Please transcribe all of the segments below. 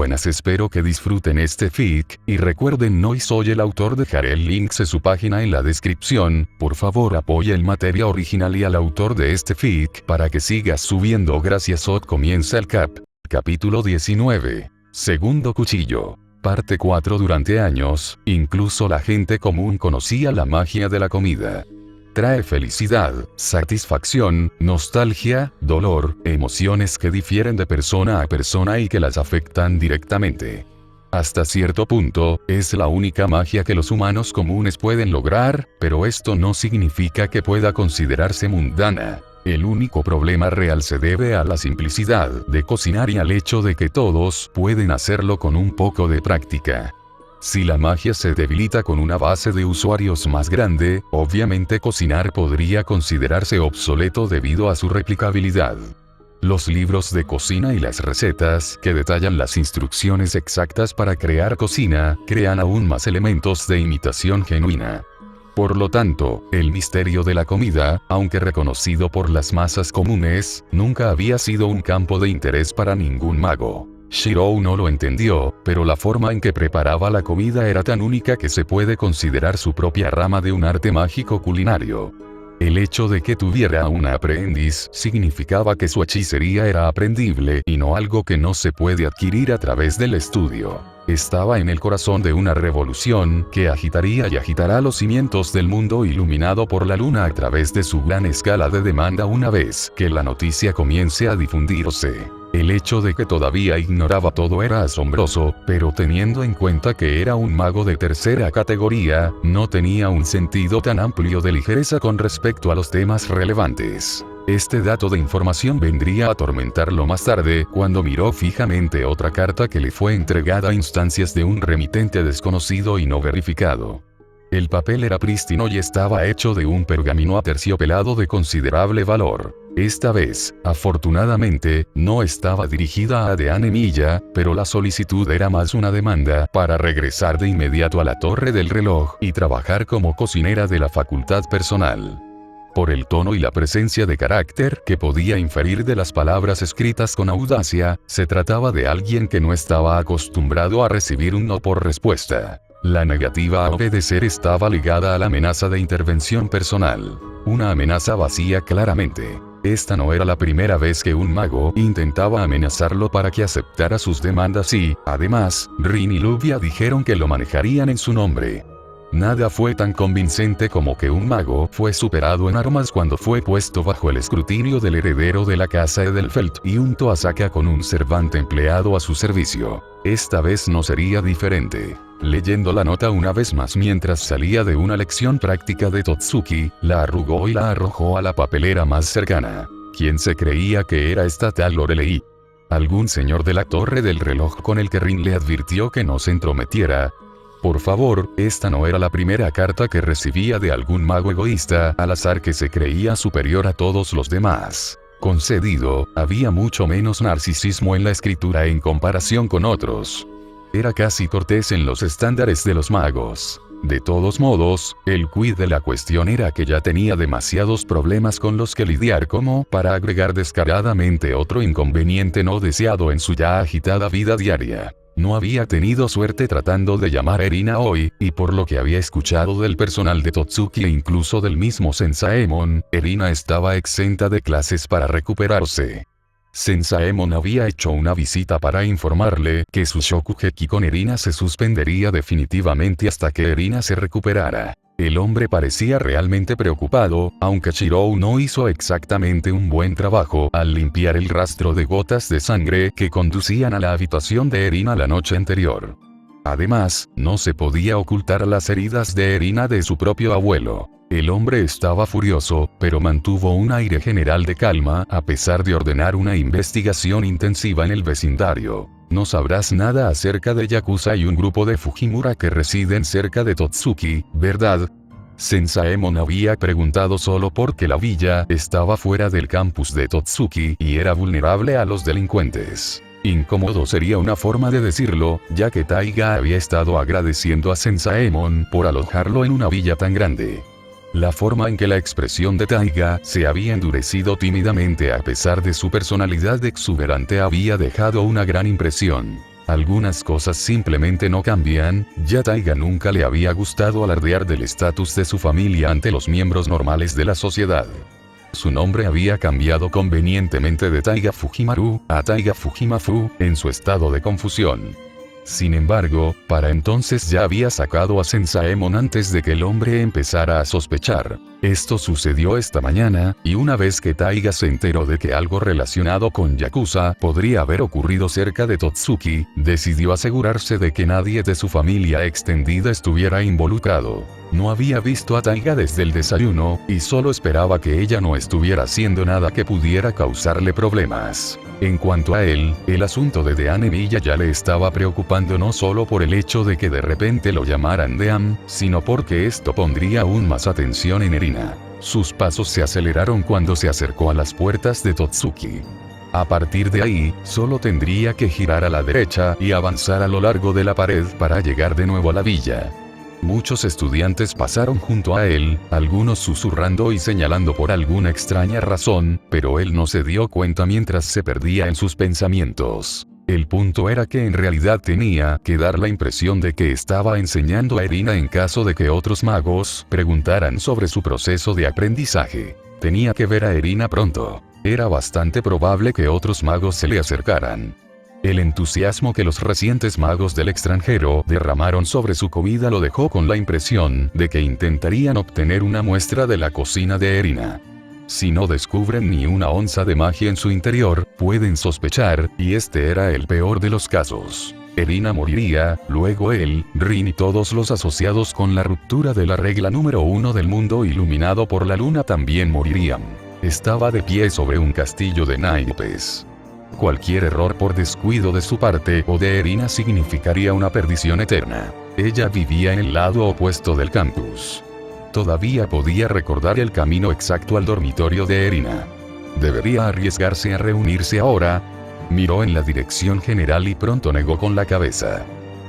buenas, espero que disfruten este fic, y recuerden no soy el autor, dejaré el link de su página en la descripción, por favor apoya el material original y al autor de este fic para que siga subiendo. Gracias. Comienza el capítulo 19. Segundo cuchillo. Parte 4. Durante años, incluso la gente común conocía la magia de la comida. Trae felicidad, satisfacción, nostalgia, dolor, emociones que difieren de persona a persona y que las afectan directamente. Hasta cierto punto, es la única magia que los humanos comunes pueden lograr, pero esto no significa que pueda considerarse mundana. El único problema real se debe a la simplicidad de cocinar y al hecho de que todos pueden hacerlo con un poco de práctica. Si la magia se debilita con una base de usuarios más grande, obviamente cocinar podría considerarse obsoleto debido a su replicabilidad. Los libros de cocina y las recetas que detallan las instrucciones exactas para crear cocina, crean aún más elementos de imitación genuina. Por lo tanto, el misterio de la comida, aunque reconocido por las masas comunes, nunca había sido un campo de interés para ningún mago. Shirou no lo entendió, pero la forma en que preparaba la comida era tan única que se puede considerar su propia rama de un arte mágico culinario. El hecho de que tuviera una aprendiz significaba que su hechicería era aprendible y no algo que no se puede adquirir a través del estudio. Estaba en el corazón de una revolución que agitaría y agitará los cimientos del mundo iluminado por la luna a través de su gran escala de demanda una vez que la noticia comience a difundirse. El hecho de que todavía ignoraba todo era asombroso, pero teniendo en cuenta que era un mago de tercera categoría, no tenía un sentido tan amplio de ligereza con respecto a los temas relevantes. Este dato de información vendría a atormentarlo más tarde, cuando miró fijamente otra carta que le fue entregada a instancias de un remitente desconocido y no verificado. El papel era prístino y estaba hecho de un pergamino aterciopelado de considerable valor. Esta vez, afortunadamente, no estaba dirigida a Deanne Milla, pero la solicitud era más una demanda para regresar de inmediato a la Torre del Reloj y trabajar como cocinera de la facultad personal. Por el tono y la presencia de carácter que podía inferir de las palabras escritas con audacia, se trataba de alguien que no estaba acostumbrado a recibir un no por respuesta. La negativa a obedecer estaba ligada a la amenaza de intervención personal. Una amenaza vacía claramente. Esta no era la primera vez que un mago intentaba amenazarlo para que aceptara sus demandas y, además, Rin y Luvia dijeron que lo manejarían en su nombre. Nada fue tan convincente como que un mago fue superado en armas cuando fue puesto bajo el escrutinio del heredero de la casa Edelfelt y untó a Saka con un servante empleado a su servicio. Esta vez no sería diferente. Leyendo la nota una vez más mientras salía de una lección práctica de Totsuki, la arrugó y la arrojó a la papelera más cercana. ¿Quién se creía que era esta tal Lorelei? ¿Algún señor de la Torre del Reloj con el que Rin le advirtió que no se entrometiera? Por favor, esta no era la primera carta que recibía de algún mago egoísta al azar que se creía superior a todos los demás. Concedido, había mucho menos narcisismo en la escritura en comparación con otros. Era casi cortés en los estándares de los magos. De todos modos, el quid de la cuestión era que ya tenía demasiados problemas con los que lidiar como para agregar descaradamente otro inconveniente no deseado en su ya agitada vida diaria. No había tenido suerte tratando de llamar a Erina hoy, y por lo que había escuchado del personal de Totsuki e incluso del mismo Sensaemon, Erina estaba exenta de clases para recuperarse. Sensaemon había hecho una visita para informarle que su Shokugeki con Erina se suspendería definitivamente hasta que Erina se recuperara. El hombre parecía realmente preocupado, aunque Shirou no hizo exactamente un buen trabajo al limpiar el rastro de gotas de sangre que conducían a la habitación de Erina la noche anterior. Además, no se podía ocultar las heridas de Erina de su propio abuelo. El hombre estaba furioso, pero mantuvo un aire general de calma a pesar de ordenar una investigación intensiva en el vecindario. No sabrás nada acerca de Yakuza y un grupo de Fujimura que residen cerca de Totsuki, ¿verdad? Sensaemon había preguntado solo porque la villa estaba fuera del campus de Totsuki y era vulnerable a los delincuentes. Incómodo sería una forma de decirlo, ya que Taiga había estado agradeciendo a Sensaemon por alojarlo en una villa tan grande. La forma en que la expresión de Taiga se había endurecido tímidamente a pesar de su personalidad exuberante había dejado una gran impresión. Algunas cosas simplemente no cambian, ya Taiga nunca le había gustado alardear del estatus de su familia ante los miembros normales de la sociedad. Su nombre había cambiado convenientemente de Taiga Fujimaru a Taiga Fujimafu, en su estado de confusión. Sin embargo, para entonces ya había sacado a Sensaemon antes de que el hombre empezara a sospechar. Esto sucedió esta mañana, y una vez que Taiga se enteró de que algo relacionado con Yakuza podría haber ocurrido cerca de Totsuki, decidió asegurarse de que nadie de su familia extendida estuviera involucrado. No había visto a Taiga desde el desayuno, y solo esperaba que ella no estuviera haciendo nada que pudiera causarle problemas. En cuanto a él, el asunto de Dean Emiya ya le estaba preocupando no solo por el hecho de que de repente lo llamaran Dean, sino porque esto pondría aún más atención en Erina. Sus pasos se aceleraron cuando se acercó a las puertas de Totsuki. A partir de ahí, solo tendría que girar a la derecha y avanzar a lo largo de la pared para llegar de nuevo a la villa. Muchos estudiantes pasaron junto a él, algunos susurrando y señalando por alguna extraña razón, pero él no se dio cuenta mientras se perdía en sus pensamientos. El punto era que en realidad tenía que dar la impresión de que estaba enseñando a Erina en caso de que otros magos preguntaran sobre su proceso de aprendizaje. Tenía que ver a Erina pronto. Era bastante probable que otros magos se le acercaran. El entusiasmo que los recientes magos del extranjero derramaron sobre su comida lo dejó con la impresión de que intentarían obtener una muestra de la cocina de Erina. Si no descubren ni una onza de magia en su interior, pueden sospechar, y este era el peor de los casos. Erina moriría, luego él, Rin y todos los asociados con la ruptura de la regla número 1 del mundo iluminado por la luna también morirían. Estaba de pie sobre un castillo de naipes. Cualquier error por descuido de su parte o de Erina significaría una perdición eterna. Ella vivía en el lado opuesto del campus. Todavía podía recordar el camino exacto al dormitorio de Erina. ¿Debería arriesgarse a reunirse ahora? Miró en la dirección general y pronto negó con la cabeza.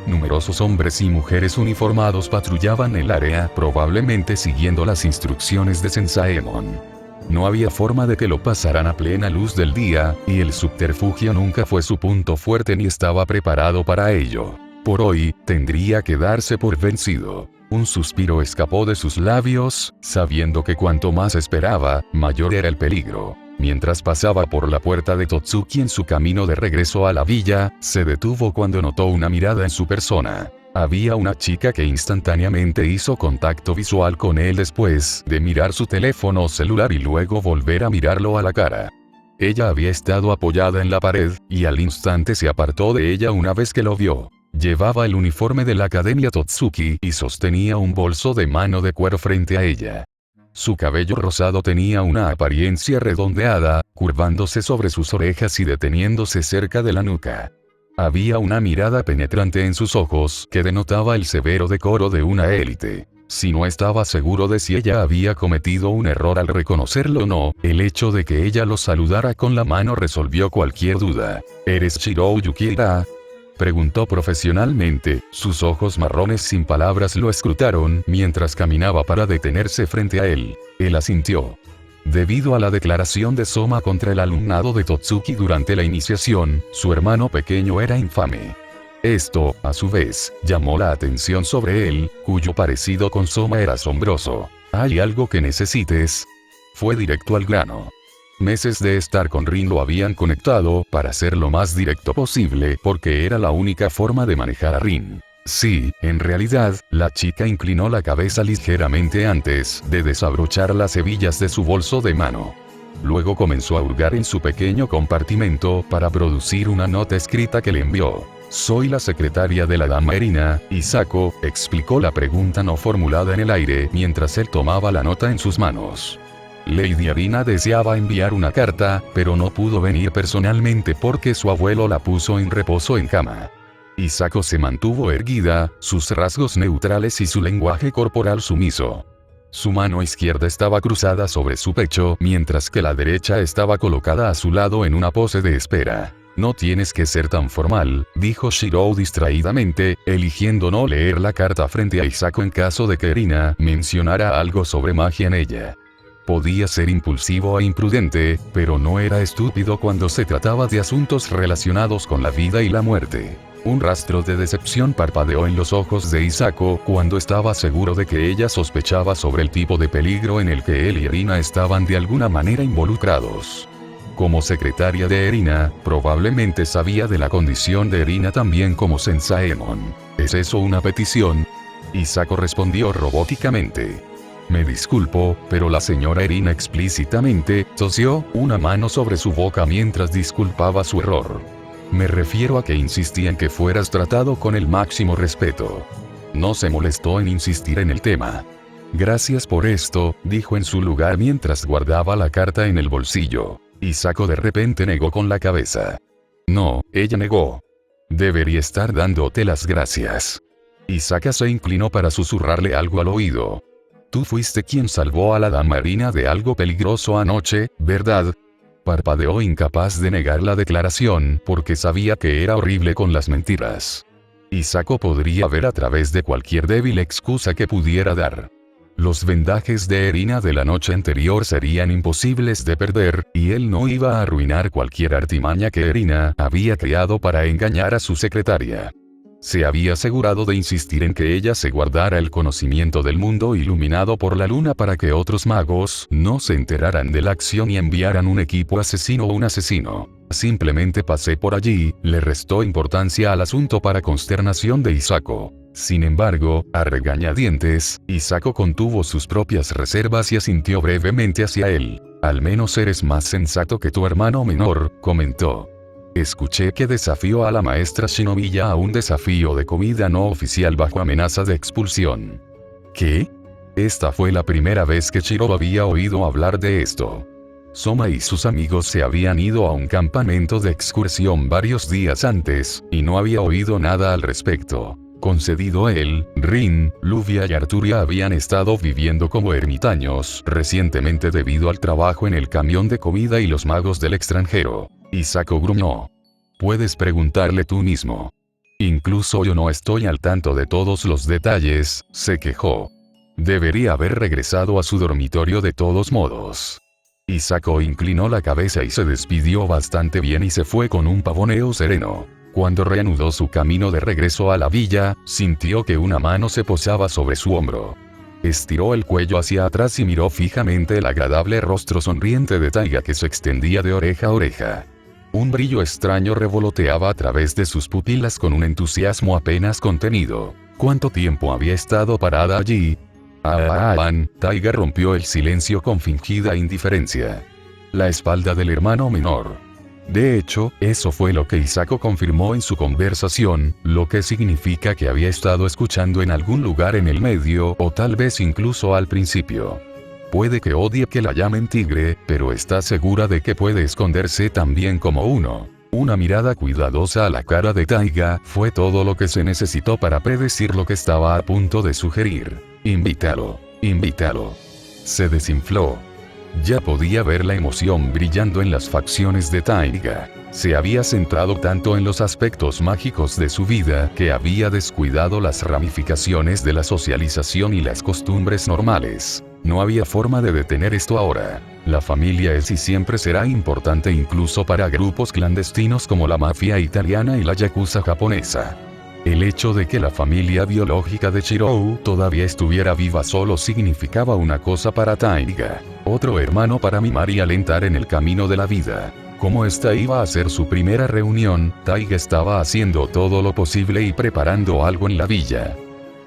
Numerosos hombres y mujeres uniformados patrullaban el área, probablemente siguiendo las instrucciones de Sensaemon. No había forma de que lo pasaran a plena luz del día, y el subterfugio nunca fue su punto fuerte ni estaba preparado para ello. Por hoy, tendría que darse por vencido. Un suspiro escapó de sus labios, sabiendo que cuanto más esperaba, mayor era el peligro. Mientras pasaba por la puerta de Totsuki en su camino de regreso a la villa, se detuvo cuando notó una mirada en su persona. Había una chica que instantáneamente hizo contacto visual con él después de mirar su teléfono celular y luego volver a mirarlo a la cara. Ella había estado apoyada en la pared, y al instante se apartó de ella una vez que lo vio. Llevaba el uniforme de la Academia Totsuki y sostenía un bolso de mano de cuero frente a ella. Su cabello rosado tenía una apariencia redondeada, curvándose sobre sus orejas y deteniéndose cerca de la nuca. Había una mirada penetrante en sus ojos que denotaba el severo decoro de una élite. Si no estaba seguro de si ella había cometido un error al reconocerlo o no, el hecho de que ella lo saludara con la mano resolvió cualquier duda. ¿Eres Shirou Yukira?, preguntó profesionalmente. Sus ojos marrones sin palabras lo escrutaron mientras caminaba para detenerse frente a él. Él asintió. Debido a la declaración de Soma contra el alumnado de Totsuki durante la iniciación, su hermano pequeño era infame. Esto, a su vez, llamó la atención sobre él, cuyo parecido con Soma era asombroso. ¿Hay algo que necesites? Fue directo al grano. Meses de estar con Rin lo habían conectado para ser lo más directo posible porque era la única forma de manejar a Rin. Sí, en realidad, la chica inclinó la cabeza ligeramente antes de desabrochar las hebillas de su bolso de mano. Luego comenzó a hurgar en su pequeño compartimento para producir una nota escrita que le envió. Soy la secretaria de la dama Erina, Isako, explicó la pregunta no formulada en el aire mientras él tomaba la nota en sus manos. Lady Erina deseaba enviar una carta, pero no pudo venir personalmente porque su abuelo la puso en reposo en cama. Isako se mantuvo erguida, sus rasgos neutrales y su lenguaje corporal sumiso. Su mano izquierda estaba cruzada sobre su pecho, mientras que la derecha estaba colocada a su lado en una pose de espera. No tienes que ser tan formal, dijo Shirou distraídamente, eligiendo no leer la carta frente a Isako en caso de que Erina mencionara algo sobre magia en ella. Podía ser impulsivo e imprudente, pero no era estúpido cuando se trataba de asuntos relacionados con la vida y la muerte. Un rastro de decepción parpadeó en los ojos de Hisako cuando estaba seguro de que ella sospechaba sobre el tipo de peligro en el que él y Erina estaban de alguna manera involucrados. Como secretaria de Erina, probablemente sabía de la condición de Erina también como Sensaemon. ¿Es eso una petición? Hisako respondió robóticamente. Me disculpo, pero la señora Erina explícitamente tosió una mano sobre su boca mientras disculpaba su error. Me refiero a que insistí en que fueras tratado con el máximo respeto. No se molestó en insistir en el tema. Gracias por esto, dijo en su lugar mientras guardaba la carta en el bolsillo. Hisako de repente negó con la cabeza. No, ella negó. Debería estar dándote las gracias. Hisako se inclinó para susurrarle algo al oído. Tú fuiste quien salvó a la dama Erina de algo peligroso anoche, ¿verdad? Parpadeó incapaz de negar la declaración porque sabía que era horrible con las mentiras. Hisako podría ver a través de cualquier débil excusa que pudiera dar. Los vendajes de Erina de la noche anterior serían imposibles de perder, y él no iba a arruinar cualquier artimaña que Erina había creado para engañar a su secretaria. Se había asegurado de insistir en que ella se guardara el conocimiento del mundo iluminado por la luna para que otros magos no se enteraran de la acción y enviaran un equipo asesino o un asesino. Simplemente pasé por allí, le restó importancia al asunto para consternación de Hisako. Sin embargo, a regañadientes, Hisako contuvo sus propias reservas y asintió brevemente hacia él. Al menos eres más sensato que tu hermano menor, comentó. Escuché que desafió a la maestra Shinobiya a un desafío de comida no oficial bajo amenaza de expulsión. ¿Qué? Esta fue la primera vez que Shiro había oído hablar de esto. Soma y sus amigos se habían ido a un campamento de excursión varios días antes, y no había oído nada al respecto. Concedido él, Rin, Luvia y Arturia habían estado viviendo como ermitaños recientemente debido al trabajo en el camión de comida y los magos del extranjero. Hisako gruñó. Puedes preguntarle tú mismo. Incluso yo no estoy al tanto de todos los detalles, se quejó. Debería haber regresado a su dormitorio de todos modos. Hisako inclinó la cabeza y se despidió bastante bien y se fue con un pavoneo sereno. Cuando reanudó su camino de regreso a la villa, sintió que una mano se posaba sobre su hombro. Estiró el cuello hacia atrás y miró fijamente el agradable rostro sonriente de Taiga que se extendía de oreja a oreja. Un brillo extraño revoloteaba a través de sus pupilas con un entusiasmo apenas contenido. ¿Cuánto tiempo había estado parada allí? Taiga rompió el silencio con fingida indiferencia. La espalda del hermano menor. De hecho, eso fue lo que Hisako confirmó en su conversación, lo que significa que había estado escuchando en algún lugar en el medio o tal vez incluso al principio. Puede que odie que la llamen tigre, pero está segura de que puede esconderse tan bien como uno. Una mirada cuidadosa a la cara de Taiga fue todo lo que se necesitó para predecir lo que estaba a punto de sugerir. Invítalo. Invítalo. Se desinfló. Ya podía ver la emoción brillando en las facciones de Taiga. Se había centrado tanto en los aspectos mágicos de su vida que había descuidado las ramificaciones de la socialización y las costumbres normales. No había forma de detener esto ahora. La familia es y siempre será importante incluso para grupos clandestinos como la mafia italiana y la yakuza japonesa. El hecho de que la familia biológica de Shirou todavía estuviera viva solo significaba una cosa para Taiga. Otro hermano para mimar y alentar en el camino de la vida. Como esta iba a ser su primera reunión, Taiga estaba haciendo todo lo posible y preparando algo en la villa.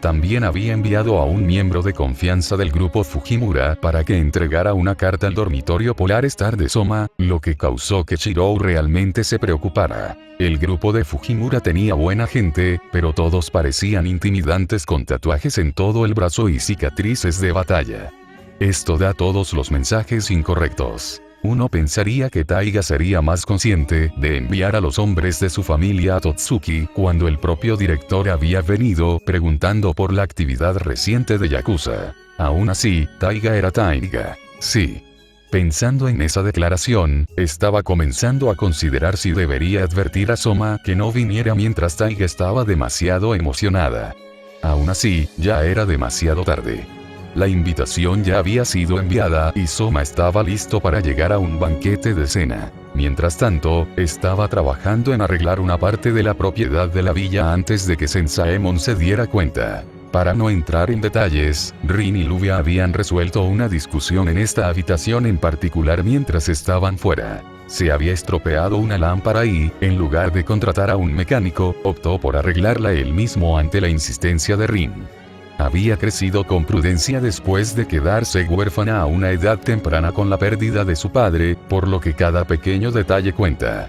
También había enviado a un miembro de confianza del grupo Fujimura para que entregara una carta al dormitorio Polar Star de Soma, lo que causó que Shirou realmente se preocupara. El grupo de Fujimura tenía buena gente, pero todos parecían intimidantes con tatuajes en todo el brazo y cicatrices de batalla. Esto da todos los mensajes incorrectos. Uno pensaría que Taiga sería más consciente de enviar a los hombres de su familia a Totsuki cuando el propio director había venido preguntando por la actividad reciente de Yakuza. Aún así, Taiga era Taiga. Sí. Pensando en esa declaración, estaba comenzando a considerar si debería advertir a Soma que no viniera mientras Taiga estaba demasiado emocionada. Aún así, ya era demasiado tarde. La invitación ya había sido enviada y Soma estaba listo para llegar a un banquete de cena. Mientras tanto, estaba trabajando en arreglar una parte de la propiedad de la villa antes de que Sensaemon se diera cuenta. Para no entrar en detalles, Rin y Luvia habían resuelto una discusión en esta habitación en particular mientras estaban fuera. Se había estropeado una lámpara y, en lugar de contratar a un mecánico, optó por arreglarla él mismo ante la insistencia de Rin. Había crecido con prudencia después de quedarse huérfana a una edad temprana con la pérdida de su padre, por lo que cada pequeño detalle cuenta.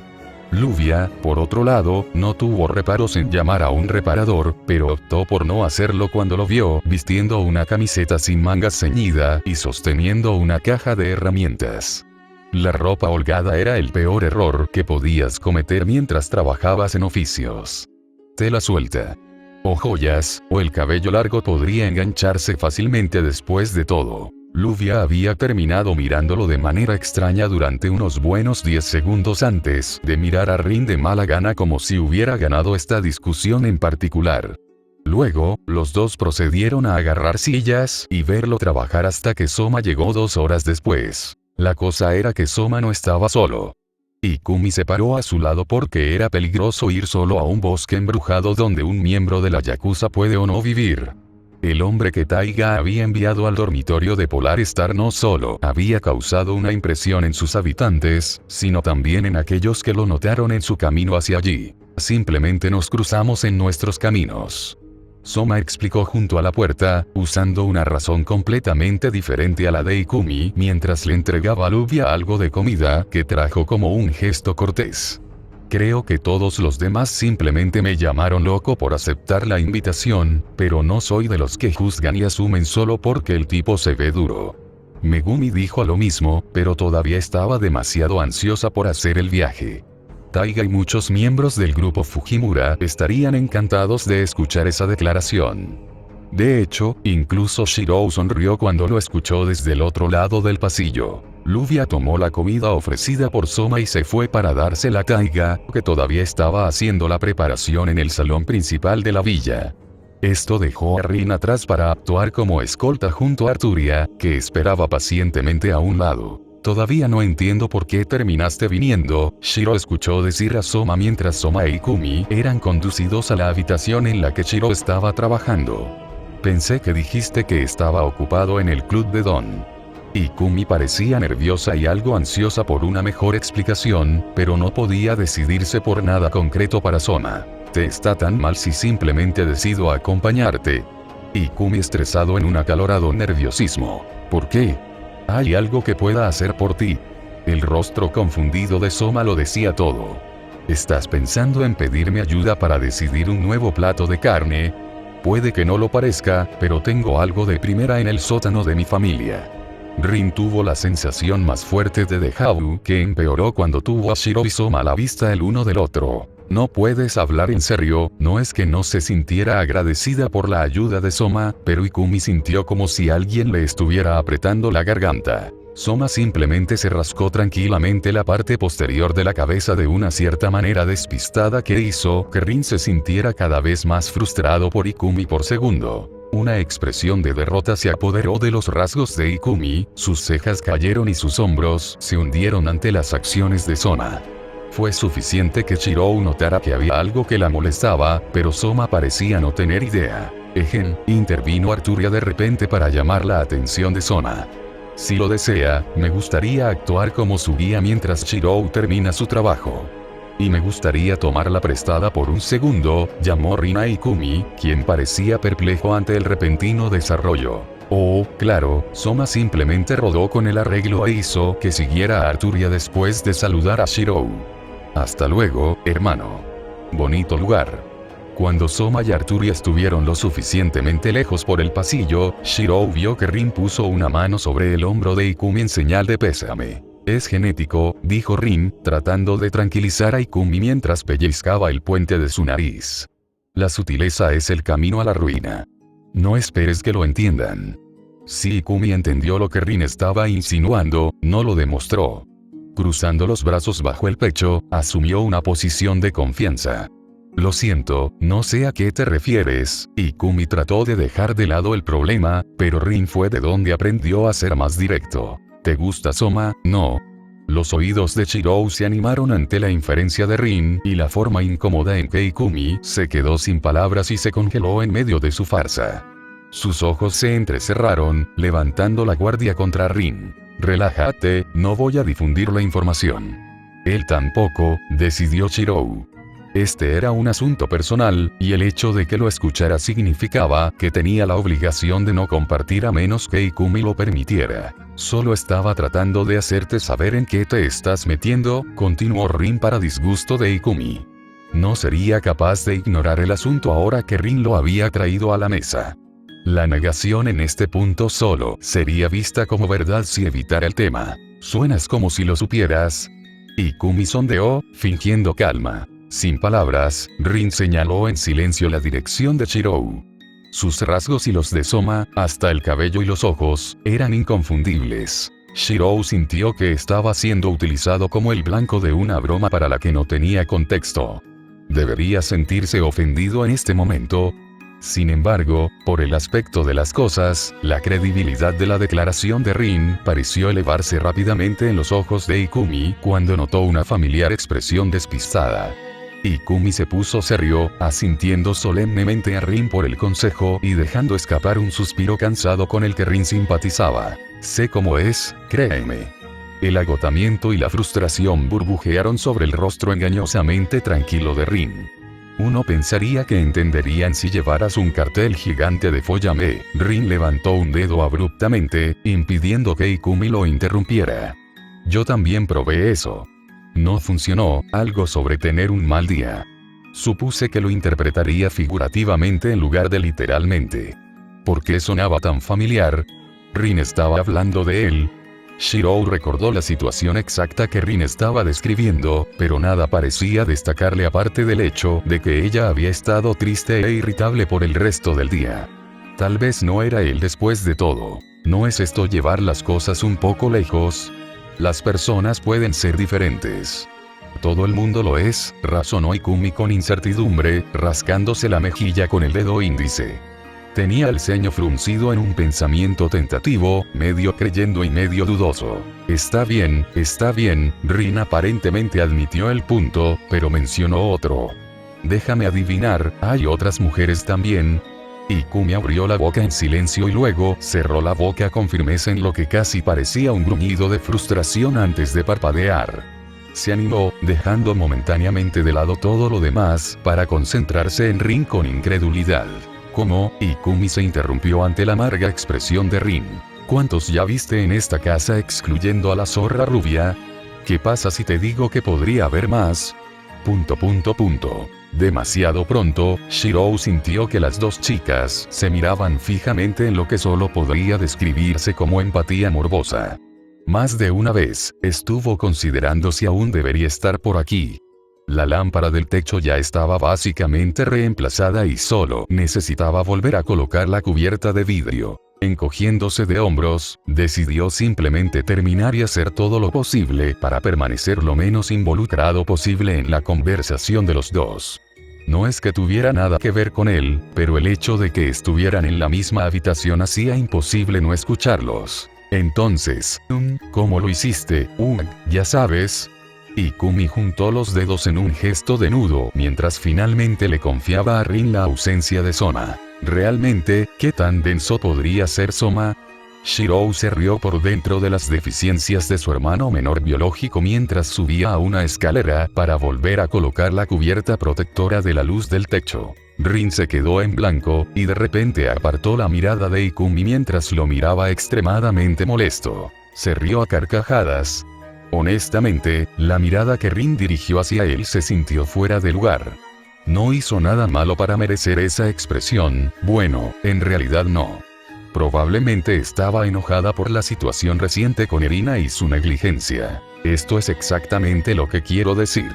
Luvia, por otro lado, no tuvo reparos en llamar a un reparador, pero optó por no hacerlo cuando lo vio vistiendo una camiseta sin mangas ceñida y sosteniendo una caja de herramientas. La ropa holgada era el peor error que podías cometer mientras trabajabas en oficios. Tela suelta, o joyas, o el cabello largo podría engancharse fácilmente después de todo. Luvia había terminado mirándolo de manera extraña durante unos buenos 10 segundos antes de mirar a Rin de mala gana como si hubiera ganado esta discusión en particular. Luego, los dos procedieron a agarrar sillas y verlo trabajar hasta que Soma llegó 2 horas después. La cosa era que Soma no estaba solo. Ikumi se paró a su lado porque era peligroso ir solo a un bosque embrujado donde un miembro de la Yakuza puede o no vivir. El hombre que Taiga había enviado al dormitorio de Polar Star no solo había causado una impresión en sus habitantes, sino también en aquellos que lo notaron en su camino hacia allí. Simplemente nos cruzamos en nuestros caminos. Soma explicó junto a la puerta, usando una razón completamente diferente a la de Ikumi mientras le entregaba a Luvia algo de comida que trajo como un gesto cortés. Creo que todos los demás simplemente me llamaron loco por aceptar la invitación, pero no soy de los que juzgan y asumen solo porque el tipo se ve duro. Megumi dijo lo mismo, pero todavía estaba demasiado ansiosa por hacer el viaje. Taiga y muchos miembros del grupo Fujimura estarían encantados de escuchar esa declaración. De hecho, incluso Shirou sonrió cuando lo escuchó desde el otro lado del pasillo. Luvia tomó la comida ofrecida por Soma y se fue para dársela a Taiga, que todavía estaba haciendo la preparación en el salón principal de la villa. Esto dejó a Rin atrás para actuar como escolta junto a Arturia, que esperaba pacientemente a un lado. Todavía no entiendo por qué terminaste viniendo, Shiro escuchó decir a Soma mientras Soma e Ikumi eran conducidos a la habitación en la que Shiro estaba trabajando. Pensé que dijiste que estaba ocupado en el club de Don. Ikumi parecía nerviosa y algo ansiosa por una mejor explicación, pero no podía decidirse por nada concreto para Soma. ¿Te está tan mal si simplemente decido acompañarte? Ikumi estresado en un acalorado nerviosismo. ¿Por qué? ¿Hay algo que pueda hacer por ti? El rostro confundido de Soma lo decía todo. ¿Estás pensando en pedirme ayuda para decidir un nuevo plato de carne? Puede que no lo parezca, pero tengo algo de primera en el sótano de mi familia. Rin tuvo la sensación más fuerte de déjà vu que empeoró cuando tuvo a Shiro y Soma a la vista el uno del otro. No puedes hablar en serio. No es que no se sintiera agradecida por la ayuda de Soma, pero Ikumi sintió como si alguien le estuviera apretando la garganta. Soma simplemente se rascó tranquilamente la parte posterior de la cabeza de una cierta manera despistada que hizo que Rin se sintiera cada vez más frustrado por Ikumi por segundo. Una expresión de derrota se apoderó de los rasgos de Ikumi, sus cejas cayeron y sus hombros se hundieron ante las acciones de Soma. Fue suficiente que Shirou notara que había algo que la molestaba, pero Soma parecía no tener idea. Intervino Arturia de repente para llamar la atención de Soma. Si lo desea, me gustaría actuar como su guía mientras Shirou termina su trabajo. Y me gustaría tomarla prestada por un segundo, llamó Rin a Ikumi, quien parecía perplejo ante el repentino desarrollo. Oh, claro, Soma simplemente rodó con el arreglo e hizo que siguiera a Arturia después de saludar a Shirou. Hasta luego, hermano. Bonito lugar. Cuando Soma y Arturia estuvieron lo suficientemente lejos por el pasillo, Shirou vio que Rin puso una mano sobre el hombro de Ikumi en señal de pésame. Es genético, dijo Rin, tratando de tranquilizar a Ikumi mientras pellizcaba el puente de su nariz. La sutileza es el camino a la ruina. No esperes que lo entiendan. Si Ikumi entendió lo que Rin estaba insinuando, no lo demostró. Cruzando los brazos bajo el pecho, asumió una posición de confianza. Lo siento, no sé a qué te refieres. Ikumi trató de dejar de lado el problema, pero Rin fue de donde aprendió a ser más directo. ¿Te gusta Soma? No. Los oídos de Shirou se animaron ante la inferencia de Rin y la forma incómoda en que Ikumi se quedó sin palabras y se congeló en medio de su farsa. Sus ojos se entrecerraron, levantando la guardia contra Rin. Relájate, no voy a difundir la información. Él tampoco, decidió Shirou. Este era un asunto personal, y el hecho de que lo escuchara significaba que tenía la obligación de no compartir a menos que Ikumi lo permitiera. Solo estaba tratando de hacerte saber en qué te estás metiendo, continuó Rin para disgusto de Ikumi. No sería capaz de ignorar el asunto ahora que Rin lo había traído a la mesa. La negación en este punto solo sería vista como verdad si evitara el tema. Suenas como si lo supieras. Ikumi sondeó, fingiendo calma. Sin palabras, Rin señaló en silencio la dirección de Shirou. Sus rasgos y los de Soma, hasta el cabello y los ojos, eran inconfundibles. Shirou sintió que estaba siendo utilizado como el blanco de una broma para la que no tenía contexto. Debería sentirse ofendido en este momento. Sin embargo, por el aspecto de las cosas, la credibilidad de la declaración de Rin pareció elevarse rápidamente en los ojos de Ikumi cuando notó una familiar expresión despistada. Ikumi se puso serio, asintiendo solemnemente a Rin por el consejo y dejando escapar un suspiro cansado con el que Rin simpatizaba. Sé cómo es, créeme. El agotamiento y la frustración burbujearon sobre el rostro engañosamente tranquilo de Rin. Uno pensaría que entenderían si llevaras un cartel gigante de Fóllame. Rin levantó un dedo abruptamente, impidiendo que Ikumi lo interrumpiera. Yo también probé eso. No funcionó, algo sobre tener un mal día. Supuse que lo interpretaría figurativamente en lugar de literalmente. ¿Por qué sonaba tan familiar? Rin estaba hablando de él. Shirou recordó la situación exacta que Rin estaba describiendo, pero nada parecía destacarle aparte del hecho de que ella había estado triste e irritable por el resto del día. Tal vez no era él después de todo. ¿No es esto llevar las cosas un poco lejos? Las personas pueden ser diferentes. Todo el mundo lo es, razonó Ikumi con incertidumbre, rascándose la mejilla con el dedo índice. Tenía el ceño fruncido en un pensamiento tentativo, medio creyendo y medio dudoso. Está bien, Rin aparentemente admitió el punto, pero mencionó otro. Déjame adivinar, ¿hay otras mujeres también? Ikumi abrió la boca en silencio y luego cerró la boca con firmeza en lo que casi parecía un gruñido de frustración antes de parpadear. Se animó, dejando momentáneamente de lado todo lo demás, para concentrarse en Rin con incredulidad. ¿Cómo? Ikumi se interrumpió ante la amarga expresión de Rin. ¿Cuántos ya viste en esta casa excluyendo a la zorra rubia? ¿Qué pasa si te digo que podría haber más? ... Demasiado pronto, Shirou sintió que las dos chicas se miraban fijamente en lo que solo podría describirse como empatía morbosa. Más de una vez, estuvo considerando si aún debería estar por aquí. La lámpara del techo ya estaba básicamente reemplazada y solo necesitaba volver a colocar la cubierta de vidrio. Encogiéndose de hombros, decidió simplemente terminar y hacer todo lo posible para permanecer lo menos involucrado posible en la conversación de los dos. No es que tuviera nada que ver con él, pero el hecho de que estuvieran en la misma habitación hacía imposible no escucharlos. Entonces, ¿cómo lo hiciste? Ya sabes. Ikumi juntó los dedos en un gesto de nudo mientras finalmente le confiaba a Rin la ausencia de Soma. ¿Realmente, qué tan denso podría ser Soma? Shirou se rió por dentro de las deficiencias de su hermano menor biológico mientras subía a una escalera para volver a colocar la cubierta protectora de la luz del techo. Rin se quedó en blanco, y de repente apartó la mirada de Ikumi mientras lo miraba extremadamente molesto. Se rió a carcajadas. Honestamente, la mirada que Rin dirigió hacia él se sintió fuera de lugar. No hizo nada malo para merecer esa expresión, bueno, en realidad no. Probablemente estaba enojada por la situación reciente con Irina y su negligencia. Esto es exactamente lo que quiero decir.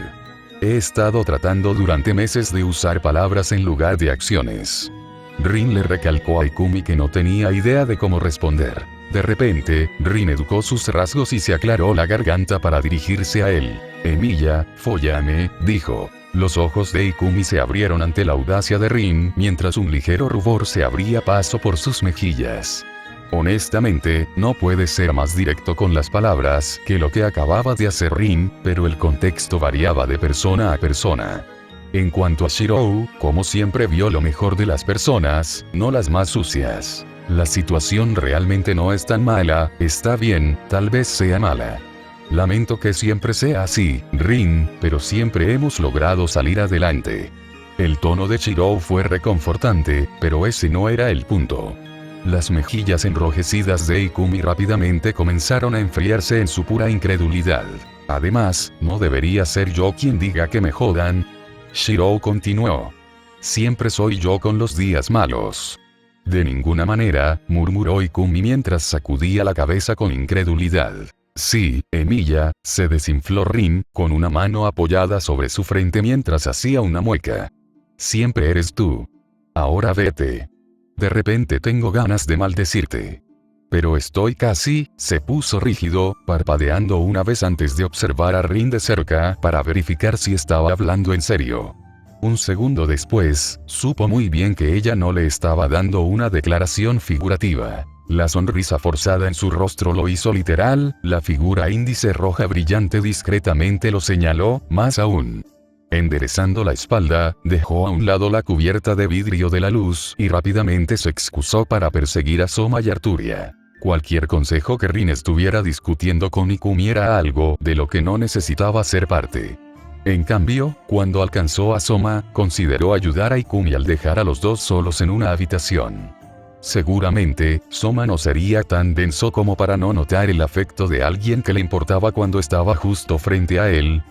He estado tratando durante meses de usar palabras en lugar de acciones. Rin le recalcó a Ikumi que no tenía idea de cómo responder. De repente, Rin educó sus rasgos y se aclaró la garganta para dirigirse a él. Emilia, fóllame, dijo. Los ojos de Ikumi se abrieron ante la audacia de Rin, mientras un ligero rubor se abría paso por sus mejillas. Honestamente, no puede ser más directo con las palabras que lo que acababa de hacer Rin, pero el contexto variaba de persona a persona. En cuanto a Shirou, como siempre vio lo mejor de las personas, no las más sucias. La situación realmente no es tan mala, está bien, tal vez sea mala. Lamento que siempre sea así, Rin, pero siempre hemos logrado salir adelante. El tono de Shirou fue reconfortante, pero ese no era el punto. Las mejillas enrojecidas de Ikumi rápidamente comenzaron a enfriarse en su pura incredulidad. Además, ¿no debería ser yo quien diga que me jodan? Shirou continuó. Siempre soy yo con los días malos. De ninguna manera, murmuró Ikumi mientras sacudía la cabeza con incredulidad. Sí, Emilia, se desinfló Rin, con una mano apoyada sobre su frente mientras hacía una mueca. Siempre eres tú. Ahora vete. De repente tengo ganas de maldecirte. Pero estoy casi, se puso rígido, parpadeando una vez antes de observar a Rin de cerca para verificar si estaba hablando en serio. Un segundo después, supo muy bien que ella no le estaba dando una declaración figurativa. La sonrisa forzada en su rostro lo hizo literal, la figura índice roja brillante discretamente lo señaló, más aún. Enderezando la espalda, dejó a un lado la cubierta de vidrio de la luz y rápidamente se excusó para perseguir a Soma y Arturia. Cualquier consejo que Rin estuviera discutiendo con Ikumi era algo de lo que no necesitaba ser parte. En cambio, cuando alcanzó a Soma, consideró ayudar a Ikumi al dejar a los dos solos en una habitación. Seguramente, Soma no sería tan denso como para no notar el afecto de alguien que le importaba cuando estaba justo frente a él.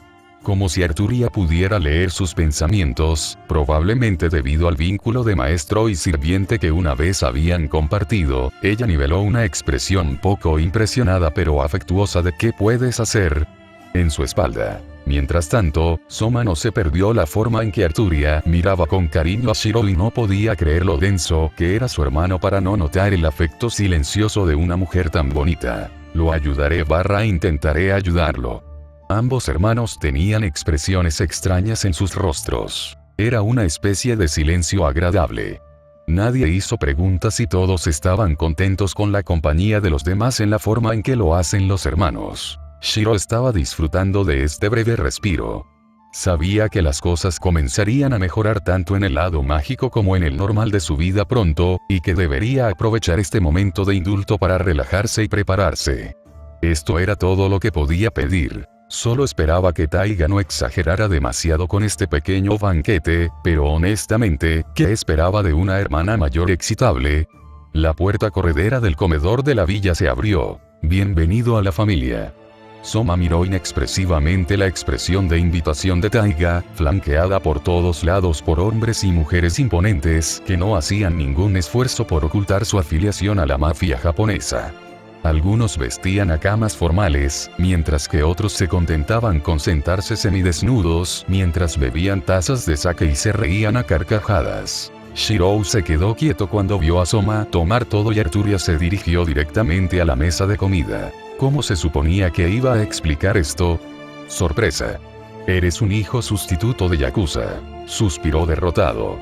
Como si Arturia pudiera leer sus pensamientos, probablemente debido al vínculo de maestro y sirviente que una vez habían compartido, ella niveló una expresión poco impresionada pero afectuosa de ¿qué puedes hacer? En su espalda. Mientras tanto, Soma no se perdió la forma en que Arturia miraba con cariño a Shirou y no podía creer lo denso que era su hermano para no notar el afecto silencioso de una mujer tan bonita. Lo ayudaré / intentaré ayudarlo. Ambos hermanos tenían expresiones extrañas en sus rostros. Era una especie de silencio agradable. Nadie hizo preguntas y todos estaban contentos con la compañía de los demás en la forma en que lo hacen los hermanos. Shirou estaba disfrutando de este breve respiro. Sabía que las cosas comenzarían a mejorar tanto en el lado mágico como en el normal de su vida pronto, y que debería aprovechar este momento de indulto para relajarse y prepararse. Esto era todo lo que podía pedir. Solo esperaba que Taiga no exagerara demasiado con este pequeño banquete, pero honestamente, ¿qué esperaba de una hermana mayor excitable? La puerta corredera del comedor de la villa se abrió. Bienvenido a la familia. Soma miró inexpresivamente la expresión de invitación de Taiga, flanqueada por todos lados por hombres y mujeres imponentes que no hacían ningún esfuerzo por ocultar su afiliación a la mafia japonesa. Algunos vestían hakamas formales, mientras que otros se contentaban con sentarse semidesnudos mientras bebían tazas de sake y se reían a carcajadas. Shirou se quedó quieto cuando vio a Soma tomar todo y Arturia se dirigió directamente a la mesa de comida. ¿Cómo se suponía que iba a explicar esto? Sorpresa. Eres un hijo sustituto de Yakuza. Suspiró derrotado.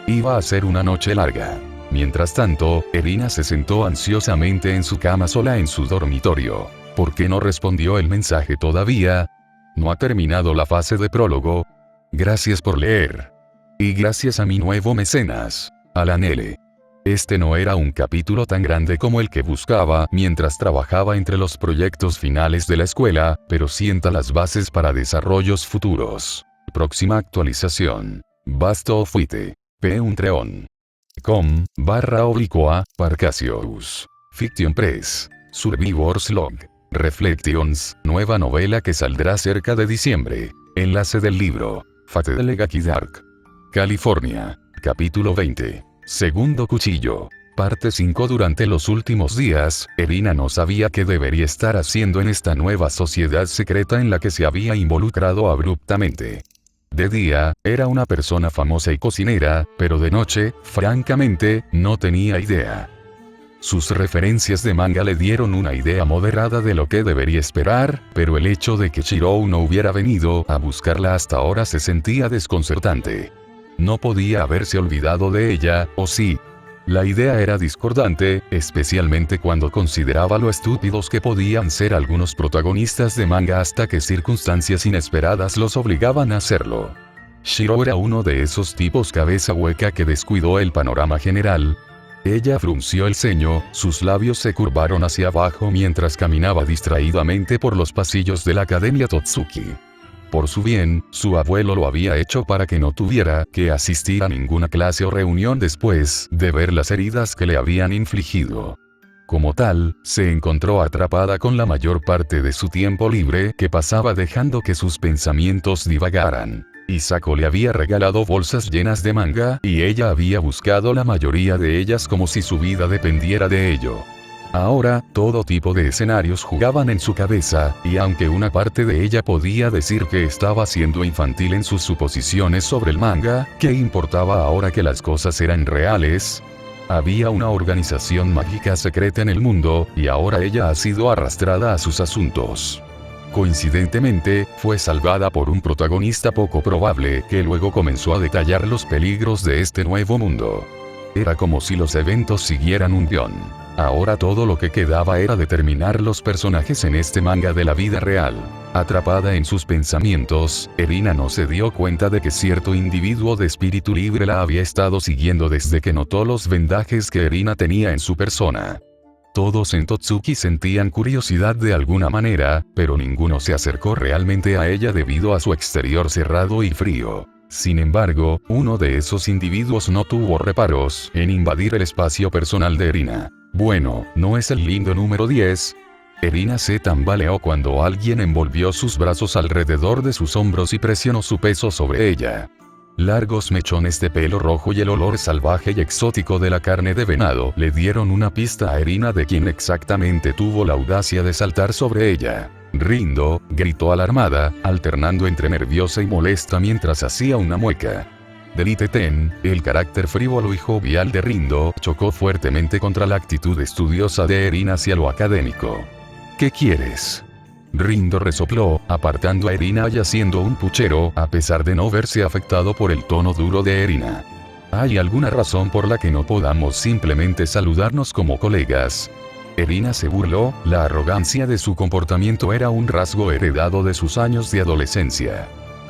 Iba a ser una noche larga. Mientras tanto, Erina se sentó ansiosamente en su cama sola en su dormitorio. ¿Por qué no respondió el mensaje todavía? ¿No ha terminado la fase de prólogo? Gracias por leer. Y gracias a mi nuevo mecenas, Alan L. Este no era un capítulo tan grande como el que buscaba mientras trabajaba entre los proyectos finales de la escuela, pero sienta las bases para desarrollos futuros. Próxima actualización. Basto fuite. P1treon. com/Parcasius. Fiction Press. Survivor's Log. Reflections, nueva novela que saldrá cerca de diciembre. Enlace del libro. Fate de Legaki Dark. California. Capítulo 20. Segundo cuchillo. Parte 5. Durante los últimos días, Erina no sabía qué debería estar haciendo en esta nueva sociedad secreta en la que se había involucrado abruptamente. De día, era una persona famosa y cocinera, pero de noche, francamente, no tenía idea. Sus referencias de manga le dieron una idea moderada de lo que debería esperar, pero el hecho de que Shirou no hubiera venido a buscarla hasta ahora se sentía desconcertante. No podía haberse olvidado de ella, ¿o sí? La idea era discordante, especialmente cuando consideraba lo estúpidos que podían ser algunos protagonistas de manga hasta que circunstancias inesperadas los obligaban a hacerlo. Shirou era uno de esos tipos cabeza hueca que descuidó el panorama general. Ella frunció el ceño, sus labios se curvaron hacia abajo mientras caminaba distraídamente por los pasillos de la Academia Totsuki. Por su bien, su abuelo lo había hecho para que no tuviera que asistir a ninguna clase o reunión después de ver las heridas que le habían infligido. Como tal, se encontró atrapada con la mayor parte de su tiempo libre que pasaba dejando que sus pensamientos divagaran. Isako le había regalado bolsas llenas de manga y ella había buscado la mayoría de ellas como si su vida dependiera de ello. Ahora, todo tipo de escenarios jugaban en su cabeza, y aunque una parte de ella podía decir que estaba siendo infantil en sus suposiciones sobre el manga, ¿qué importaba ahora que las cosas eran reales? Había una organización mágica secreta en el mundo, y ahora ella ha sido arrastrada a sus asuntos. Coincidentemente, fue salvada por un protagonista poco probable que luego comenzó a detallar los peligros de este nuevo mundo. Era como si los eventos siguieran un guión. Ahora todo lo que quedaba era determinar los personajes en este manga de la vida real. Atrapada en sus pensamientos, Erina no se dio cuenta de que cierto individuo de espíritu libre la había estado siguiendo desde que notó los vendajes que Erina tenía en su persona. Todos en Totsuki sentían curiosidad de alguna manera, pero ninguno se acercó realmente a ella debido a su exterior cerrado y frío. Sin embargo, uno de esos individuos no tuvo reparos en invadir el espacio personal de Erina. Bueno, ¿no es el lindo número 10? Erina se tambaleó cuando alguien envolvió sus brazos alrededor de sus hombros y presionó su peso sobre ella. Largos mechones de pelo rojo y el olor salvaje y exótico de la carne de venado le dieron una pista a Erina de quien exactamente tuvo la audacia de saltar sobre ella. «Rindo», gritó alarmada, alternando entre nerviosa y molesta mientras hacía una mueca. Delite Ten, el carácter frívolo y jovial de Rindo, chocó fuertemente contra la actitud estudiosa de Erina hacia lo académico. «¿Qué quieres?». Rindo resopló, apartando a Erina y haciendo un puchero, a pesar de no verse afectado por el tono duro de Erina. ¿Hay alguna razón por la que no podamos simplemente saludarnos como colegas? Erina se burló, la arrogancia de su comportamiento era un rasgo heredado de sus años de adolescencia.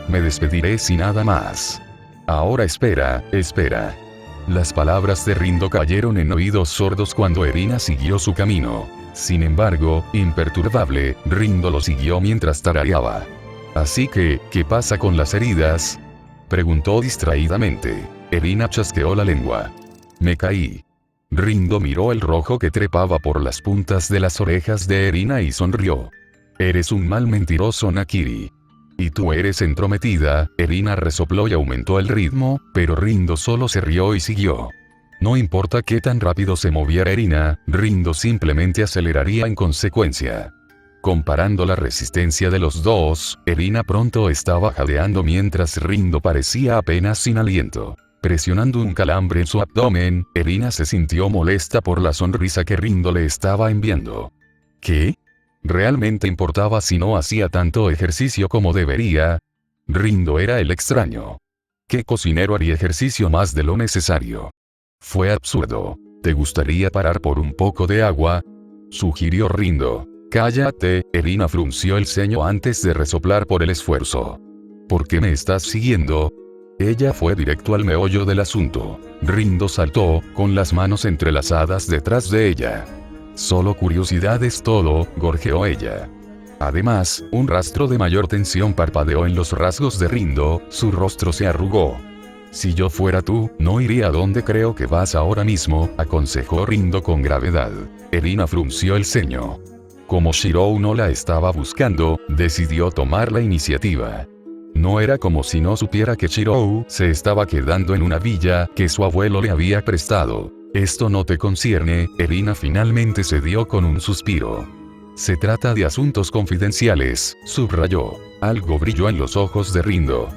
Me despediré sin nada más. Ahora espera. Las palabras de Rindo cayeron en oídos sordos cuando Erina siguió su camino. Sin embargo, imperturbable, Rindo lo siguió mientras tarareaba. Así que, ¿qué pasa con las heridas?, preguntó distraídamente. Erina chasqueó la lengua. Me caí. Rindo miró el rojo que trepaba por las puntas de las orejas de Erina y sonrió. Eres un mal mentiroso, Nakiri. Y tú eres entrometida. Erina resopló y aumentó el ritmo, pero Rindo solo se rió y siguió. No importa qué tan rápido se moviera Erina, Rindo simplemente aceleraría en consecuencia. Comparando la resistencia de los dos, Erina pronto estaba jadeando mientras Rindo parecía apenas sin aliento. Presionando un calambre en su abdomen, Erina se sintió molesta por la sonrisa que Rindo le estaba enviando. ¿Qué? ¿Realmente importaba si no hacía tanto ejercicio como debería? Rindo era el extraño. ¿Qué cocinero haría ejercicio más de lo necesario? Fue absurdo. ¿Te gustaría parar por un poco de agua?, sugirió Rindo. Cállate, Erina frunció el ceño antes de resoplar por el esfuerzo. ¿Por qué me estás siguiendo? Ella fue directo al meollo del asunto. Rindo saltó, con las manos entrelazadas detrás de ella. Solo curiosidad es todo, gorjeó ella. Además, un rastro de mayor tensión parpadeó en los rasgos de Rindo, su rostro se arrugó. Si yo fuera tú, no iría a donde creo que vas ahora mismo, aconsejó Rindo con gravedad. Erina frunció el ceño. Como Shirou no la estaba buscando, decidió tomar la iniciativa. No era como si no supiera que Shirou se estaba quedando en una villa que su abuelo le había prestado. Esto no te concierne, Erina finalmente cedió con un suspiro. Se trata de asuntos confidenciales, subrayó. Algo brilló en los ojos de Rindo.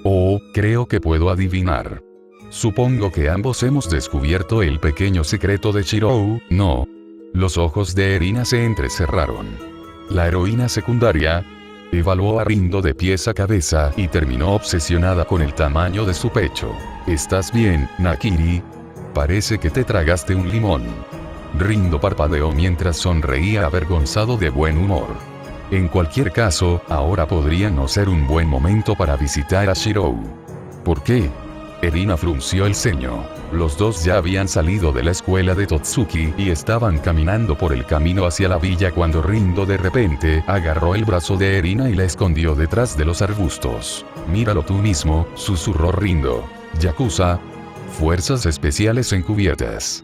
Oh, creo que puedo adivinar. Supongo que ambos hemos descubierto el pequeño secreto de Shirou, ¿no? Los ojos de Erina se entrecerraron. La heroína secundaria evaluó a Rindo de pies a cabeza y terminó obsesionada con el tamaño de su pecho. ¿Estás bien, Nakiri? Parece que te tragaste un limón. Rindo parpadeó mientras sonreía avergonzado de buen humor. En cualquier caso, ahora podría no ser un buen momento para visitar a Shirou. ¿Por qué? Erina frunció el ceño. Los dos ya habían salido de la escuela de Totsuki y estaban caminando por el camino hacia la villa cuando Rindo de repente agarró el brazo de Erina y la escondió detrás de los arbustos. Míralo tú mismo, susurró Rindo. Yakuza. Fuerzas especiales encubiertas.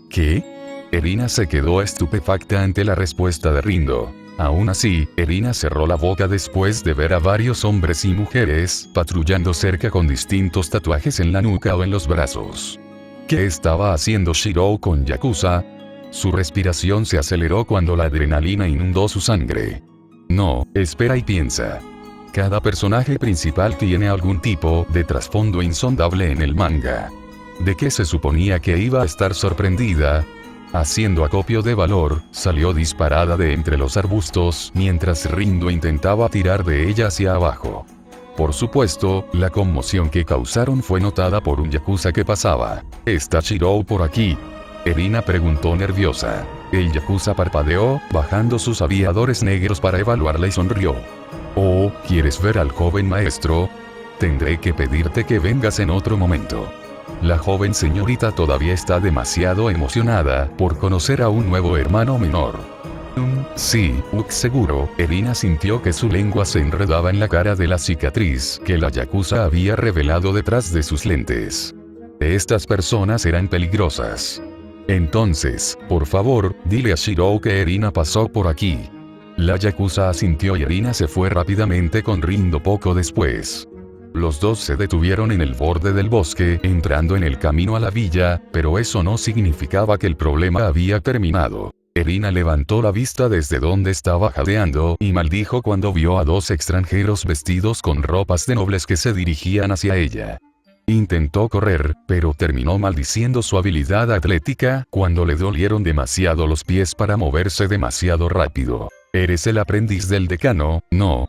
¿Qué? Erina se quedó estupefacta ante la respuesta de Rindo. Aún así, Erina cerró la boca después de ver a varios hombres y mujeres patrullando cerca con distintos tatuajes en la nuca o en los brazos. ¿Qué estaba haciendo Shirou con Yakuza? Su respiración se aceleró cuando la adrenalina inundó su sangre. No, espera y piensa. Cada personaje principal tiene algún tipo de trasfondo insondable en el manga. ¿De qué se suponía que iba a estar sorprendida? Haciendo acopio de valor, salió disparada de entre los arbustos mientras Rindo intentaba tirar de ella hacia abajo. Por supuesto, la conmoción que causaron fue notada por un yakuza que pasaba. ¿Está Shirou por aquí? Erina preguntó nerviosa. El yakuza parpadeó, bajando sus aviadores negros para evaluarla y sonrió. Oh, ¿quieres ver al joven maestro? Tendré que pedirte que vengas en otro momento. La joven señorita todavía está demasiado emocionada por conocer a un nuevo hermano menor. Sí, seguro. Erina sintió que su lengua se enredaba en la cara de la cicatriz que la yakuza había revelado detrás de sus lentes. Estas personas eran peligrosas. Entonces, por favor, dile a Shirou que Erina pasó por aquí. La yakuza asintió y Erina se fue rápidamente con Rindo poco después. Los dos se detuvieron en el borde del bosque, entrando en el camino a la villa, pero eso no significaba que el problema había terminado. Erina levantó la vista desde donde estaba jadeando y maldijo cuando vio a dos extranjeros vestidos con ropas de nobles que se dirigían hacia ella. Intentó correr, pero terminó maldiciendo su habilidad atlética cuando le dolieron demasiado los pies para moverse demasiado rápido. ¿Eres el aprendiz del decano? No.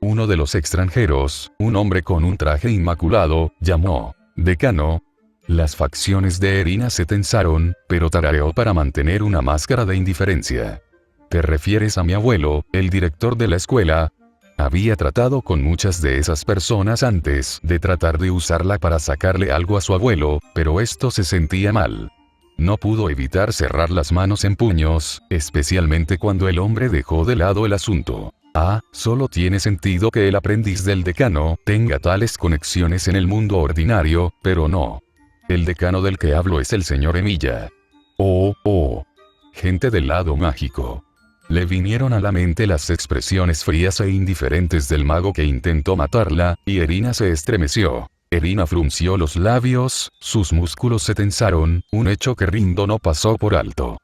Uno de los extranjeros, un hombre con un traje inmaculado, llamó. ¿Decano? Las facciones de Erina se tensaron, pero tarareó para mantener una máscara de indiferencia. ¿Te refieres a mi abuelo, el director de la escuela? Había tratado con muchas de esas personas antes de tratar de usarla para sacarle algo a su abuelo, pero esto se sentía mal. No pudo evitar cerrar las manos en puños, especialmente cuando el hombre dejó de lado el asunto. Solo tiene sentido que el aprendiz del decano tenga tales conexiones en el mundo ordinario, pero no. El decano del que hablo es el señor Emiya. Gente del lado mágico. Le vinieron a la mente las expresiones frías e indiferentes del mago que intentó matarla, y Erina se estremeció. Erina frunció los labios, sus músculos se tensaron, un hecho que Rindo no pasó por alto.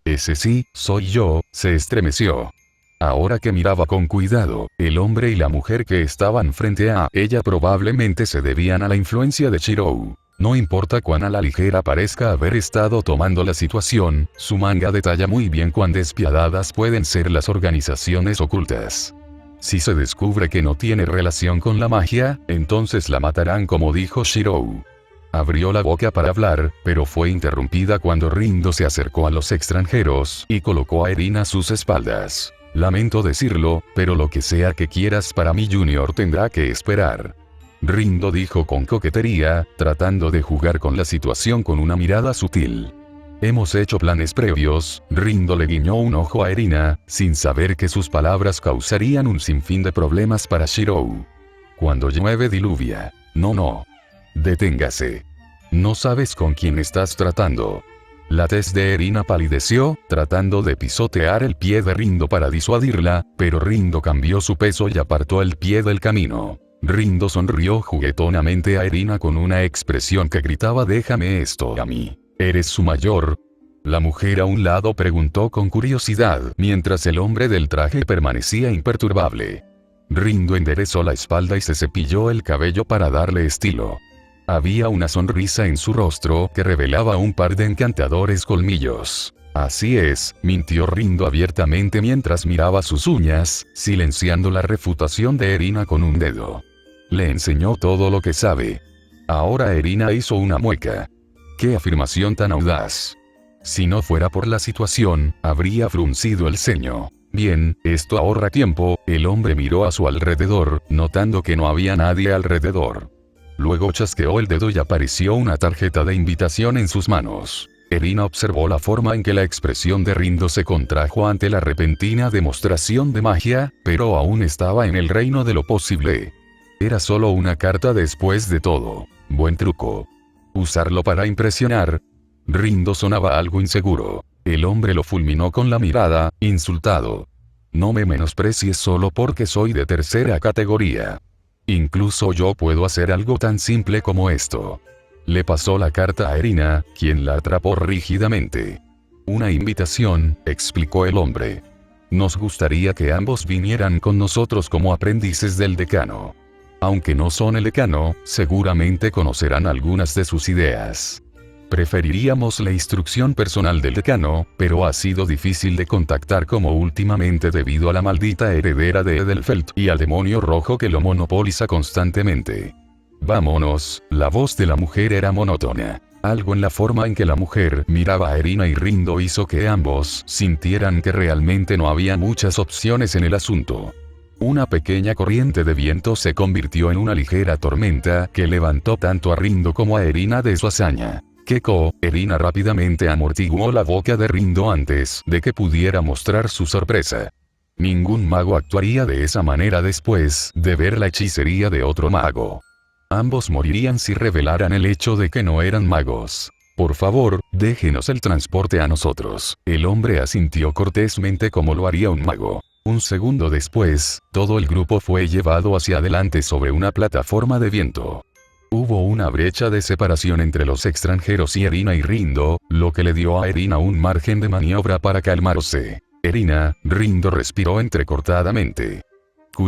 Ese sí, soy yo, se estremeció. Ahora que miraba con cuidado, el hombre y la mujer que estaban frente a ella probablemente se debían a la influencia de Shirou. No importa cuán a la ligera parezca haber estado tomando la situación, su manga detalla muy bien cuán despiadadas pueden ser las organizaciones ocultas. Si se descubre que no tiene relación con la magia, entonces la matarán como dijo Shirou. Abrió la boca para hablar, pero fue interrumpida cuando Rindo se acercó a los extranjeros y colocó a Erina a sus espaldas. Lamento decirlo, pero lo que sea que quieras para mí Junior tendrá que esperar. Rindo dijo con coquetería, tratando de jugar con la situación con una mirada sutil. Hemos hecho planes previos. Rindo le guiñó un ojo a Erina, sin saber que sus palabras causarían un sinfín de problemas para Shirou. Cuando llueve diluvia. No. Deténgase. No sabes con quién estás tratando. La tez de Erina palideció, tratando de pisotear el pie de Rindo para disuadirla, pero Rindo cambió su peso y apartó el pie del camino. Rindo sonrió juguetonamente a Erina con una expresión que gritaba déjame esto a mí. ¿Eres su mayor? La mujer a un lado preguntó con curiosidad, mientras el hombre del traje permanecía imperturbable. Rindo enderezó la espalda y se cepilló el cabello para darle estilo. Había una sonrisa en su rostro que revelaba un par de encantadores colmillos. Así es, mintió Rindo abiertamente mientras miraba sus uñas, silenciando la refutación de Erina con un dedo. Le enseñó todo lo que sabe. Ahora Erina hizo una mueca. ¡Qué afirmación tan audaz! Si no fuera por la situación, habría fruncido el ceño. Bien, esto ahorra tiempo. El hombre miró a su alrededor, notando que no había nadie alrededor. Luego chasqueó el dedo y apareció una tarjeta de invitación en sus manos. Erina observó la forma en que la expresión de Rindo se contrajo ante la repentina demostración de magia, pero aún estaba en el reino de lo posible. Era solo una carta después de todo. Buen truco. ¿Usarlo para impresionar? Rindo sonaba algo inseguro. El hombre lo fulminó con la mirada, insultado. No me menosprecies solo porque soy de tercera categoría. Incluso yo puedo hacer algo tan simple como esto. Le pasó la carta a Erina, quien la atrapó rígidamente. Una invitación, explicó el hombre. Nos gustaría que ambos vinieran con nosotros como aprendices del decano. Aunque no son el decano, seguramente conocerán algunas de sus ideas. Preferiríamos la instrucción personal del decano, pero ha sido difícil de contactar como últimamente debido a la maldita heredera de Edelfelt y al demonio rojo que lo monopoliza constantemente. Vámonos. La voz de la mujer era monótona. Algo en la forma en que la mujer miraba a Erina y Rindo hizo que ambos sintieran que realmente no había muchas opciones en el asunto. Una pequeña corriente de viento se convirtió en una ligera tormenta que levantó tanto a Rindo como a Erina de su hazaña. Erina rápidamente amortiguó la boca de Rindo antes de que pudiera mostrar su sorpresa. Ningún mago actuaría de esa manera después de ver la hechicería de otro mago. Ambos morirían si revelaran el hecho de que no eran magos. Por favor, déjenos el transporte a nosotros. El hombre asintió cortésmente como lo haría un mago. Un segundo después, todo el grupo fue llevado hacia adelante sobre una plataforma de viento. Hubo una brecha de separación entre los extranjeros y Erina y Rindo, lo que le dio a Erina un margen de maniobra para calmarse. Erina, Rindo respiró entrecortadamente.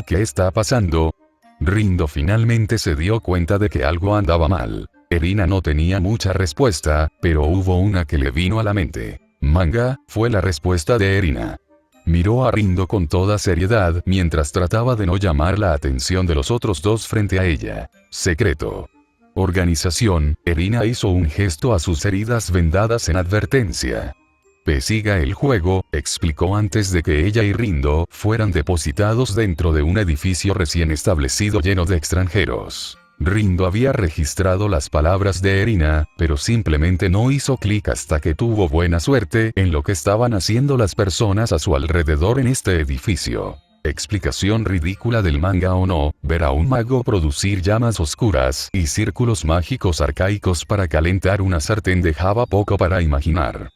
¿Qué está pasando? Rindo finalmente se dio cuenta de que algo andaba mal. Erina no tenía mucha respuesta, pero hubo una que le vino a la mente. Manga, fue la respuesta de Erina. Miró a Rindo con toda seriedad mientras trataba de no llamar la atención de los otros dos frente a ella. Secreto. Organización. Erina hizo un gesto a sus heridas vendadas en advertencia. Siga el juego, explicó antes de que ella y Rindo fueran depositados dentro de un edificio recién establecido lleno de extranjeros. Rindo había registrado las palabras de Erina, pero simplemente no hizo clic hasta que tuvo buena suerte en lo que estaban haciendo las personas a su alrededor en este edificio. Explicación ridícula del manga o no, ver a un mago producir llamas oscuras y círculos mágicos arcaicos para calentar una sartén dejaba poco para imaginar.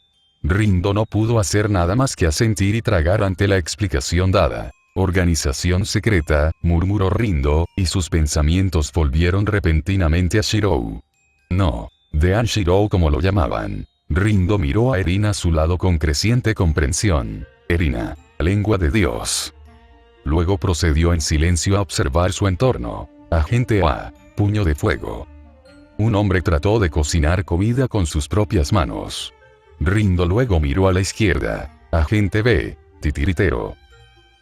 Rindo no pudo hacer nada más que asentir y tragar ante la explicación dada. Organización secreta, murmuró Rindo, y sus pensamientos volvieron repentinamente a Shirou. No, Dean Shirou como lo llamaban. Rindo miró a Erina a su lado con creciente comprensión. Erina, lengua de Dios. Luego procedió en silencio a observar su entorno. Agente A. Puño de fuego. Un hombre trató de cocinar comida con sus propias manos. Rindo luego miró a la izquierda. Agente B. Titiritero.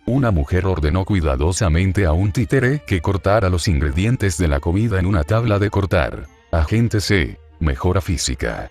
Una mujer ordenó cuidadosamente a un títere que cortara los ingredientes de la comida en una tabla de cortar. Agente C. Mejora física.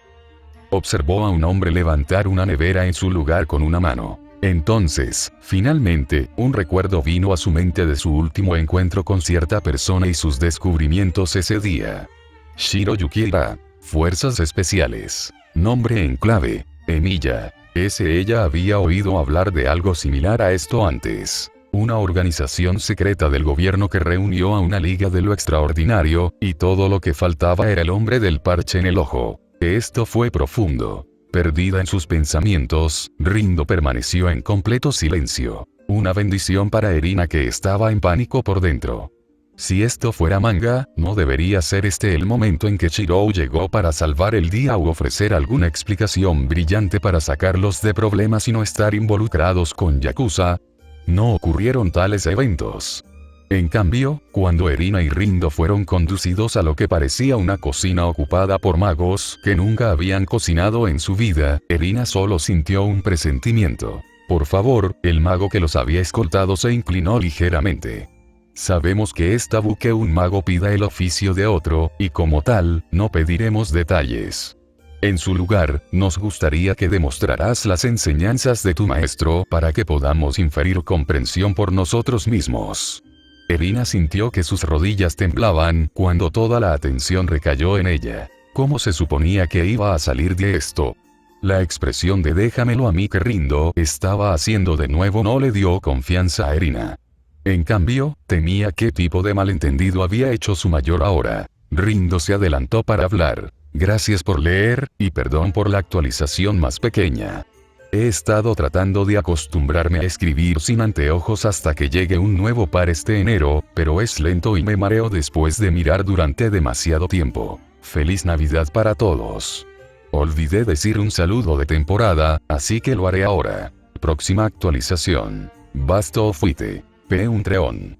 Observó a un hombre levantar una nevera en su lugar con una mano. Entonces, finalmente, un recuerdo vino a su mente de su último encuentro con cierta persona y sus descubrimientos ese día. Shiro Yukira. Fuerzas especiales. Nombre en clave. Emilia. Ella había oído hablar de algo similar a esto antes. Una organización secreta del gobierno que reunió a una liga de lo extraordinario, y todo lo que faltaba era el hombre del parche en el ojo. Esto fue profundo. Perdida en sus pensamientos, Rindo permaneció en completo silencio. Una bendición para Erina que estaba en pánico por dentro. Si esto fuera manga, no debería ser este el momento en que Shirou llegó para salvar el día u ofrecer alguna explicación brillante para sacarlos de problemas y no estar involucrados con Yakuza. No ocurrieron tales eventos. En cambio, cuando Erina y Rindo fueron conducidos a lo que parecía una cocina ocupada por magos que nunca habían cocinado en su vida, Erina solo sintió un presentimiento. Por favor, el mago que los había escoltado se inclinó ligeramente. Sabemos que es tabú que un mago pida el oficio de otro, y como tal, no pediremos detalles. En su lugar, nos gustaría que demostraras las enseñanzas de tu maestro para que podamos inferir comprensión por nosotros mismos. Erina sintió que sus rodillas temblaban cuando toda la atención recayó en ella. ¿Cómo se suponía que iba a salir de esto? La expresión de déjamelo a mí que Rindo estaba haciendo de nuevo no le dio confianza a Erina. En cambio, temía qué tipo de malentendido había hecho su mayor ahora. Rindo se adelantó para hablar. Gracias por leer, y perdón por la actualización más pequeña. He estado tratando de acostumbrarme a escribir sin anteojos hasta que llegue un nuevo par este enero, pero es lento y me mareo después de mirar durante demasiado tiempo. Feliz Navidad para todos. Olvidé decir un saludo de temporada, así que lo haré ahora. Próxima actualización. Basto fuite. P1treon.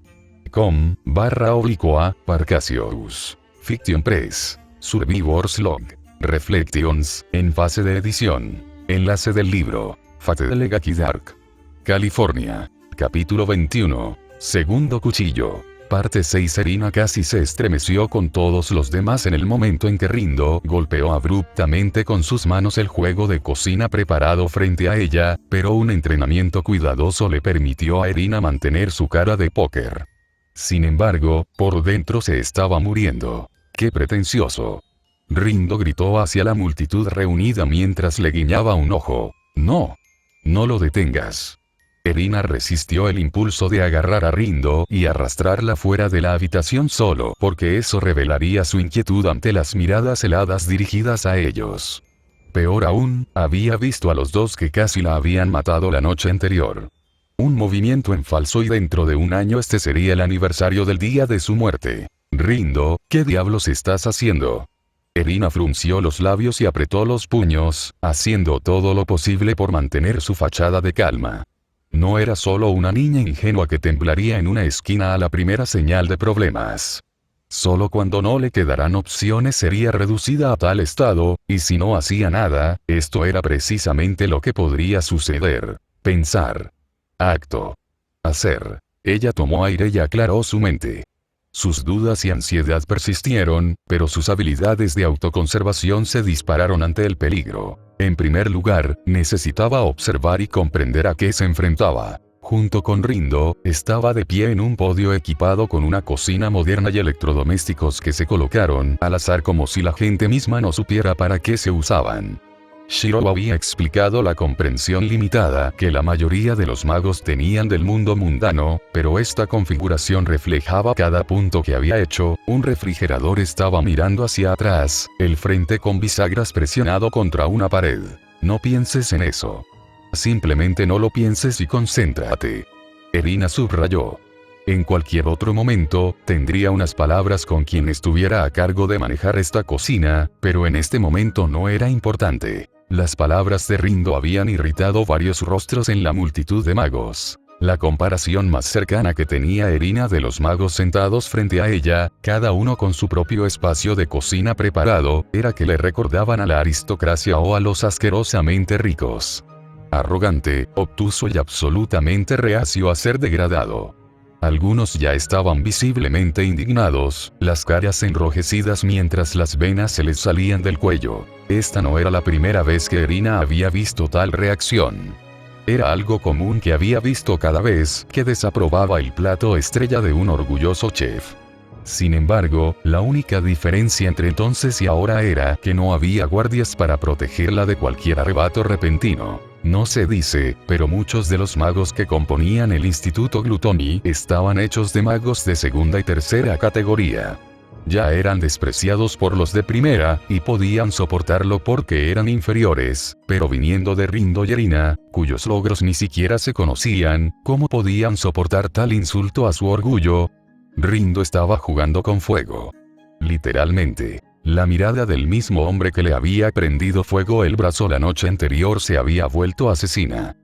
com/Parcasius. Fiction Press. Survivor's Log. Reflections, en fase de edición. Enlace del libro. Fate de Legacy Dark. California. Capítulo 21. Segundo cuchillo. Parte 6. Erina casi se estremeció con todos los demás en el momento en que Rindo golpeó abruptamente con sus manos el juego de cocina preparado frente a ella, pero un entrenamiento cuidadoso le permitió a Erina mantener su cara de póker. Sin embargo, por dentro se estaba muriendo. ¡Qué pretencioso! Rindo gritó hacia la multitud reunida mientras le guiñaba un ojo. ¡No! ¡No lo detengas! Erina resistió el impulso de agarrar a Rindo y arrastrarla fuera de la habitación solo porque eso revelaría su inquietud ante las miradas heladas dirigidas a ellos. Peor aún, había visto a los dos que casi la habían matado la noche anterior. Un movimiento en falso y dentro de un año este sería el aniversario del día de su muerte. Rindo, ¿qué diablos estás haciendo? Erina frunció los labios y apretó los puños, haciendo todo lo posible por mantener su fachada de calma. No era solo una niña ingenua que temblaría en una esquina a la primera señal de problemas. Solo cuando no le quedaran opciones sería reducida a tal estado, y si no hacía nada, esto era precisamente lo que podría suceder. Pensar. Acto. Hacer. Ella tomó aire y aclaró su mente. Sus dudas y ansiedad persistieron, pero sus habilidades de autoconservación se dispararon ante el peligro. En primer lugar, necesitaba observar y comprender a qué se enfrentaba. Junto con Rindo, estaba de pie en un podio equipado con una cocina moderna y electrodomésticos que se colocaron al azar como si la gente misma no supiera para qué se usaban. Shiro había explicado la comprensión limitada que la mayoría de los magos tenían del mundo mundano, pero esta configuración reflejaba cada punto que había hecho. Un refrigerador estaba mirando hacia atrás, el frente con bisagras presionado contra una pared. No pienses en eso. Simplemente no lo pienses y concéntrate. Erina subrayó. En cualquier otro momento, tendría unas palabras con quien estuviera a cargo de manejar esta cocina, pero en este momento no era importante. Las palabras de Rindo habían irritado varios rostros en la multitud de magos. La comparación más cercana que tenía Erina de los magos sentados frente a ella, cada uno con su propio espacio de cocina preparado, era que le recordaban a la aristocracia o a los asquerosamente ricos. Arrogante, obtuso y absolutamente reacio a ser degradado. Algunos ya estaban visiblemente indignados, las caras enrojecidas mientras las venas se les salían del cuello. Esta no era la primera vez que Erina había visto tal reacción. Era algo común que había visto cada vez que desaprobaba el plato estrella de un orgulloso chef. Sin embargo, la única diferencia entre entonces y ahora era que no había guardias para protegerla de cualquier arrebato repentino. No se dice, pero muchos de los magos que componían el Instituto Glutoni estaban hechos de magos de segunda y tercera categoría. Ya eran despreciados por los de primera, y podían soportarlo porque eran inferiores, pero viniendo de Rindo y Erina, cuyos logros ni siquiera se conocían, ¿cómo podían soportar tal insulto a su orgullo? Rindo estaba jugando con fuego. Literalmente. La mirada del mismo hombre que le había prendido fuego el brazo la noche anterior se había vuelto asesina.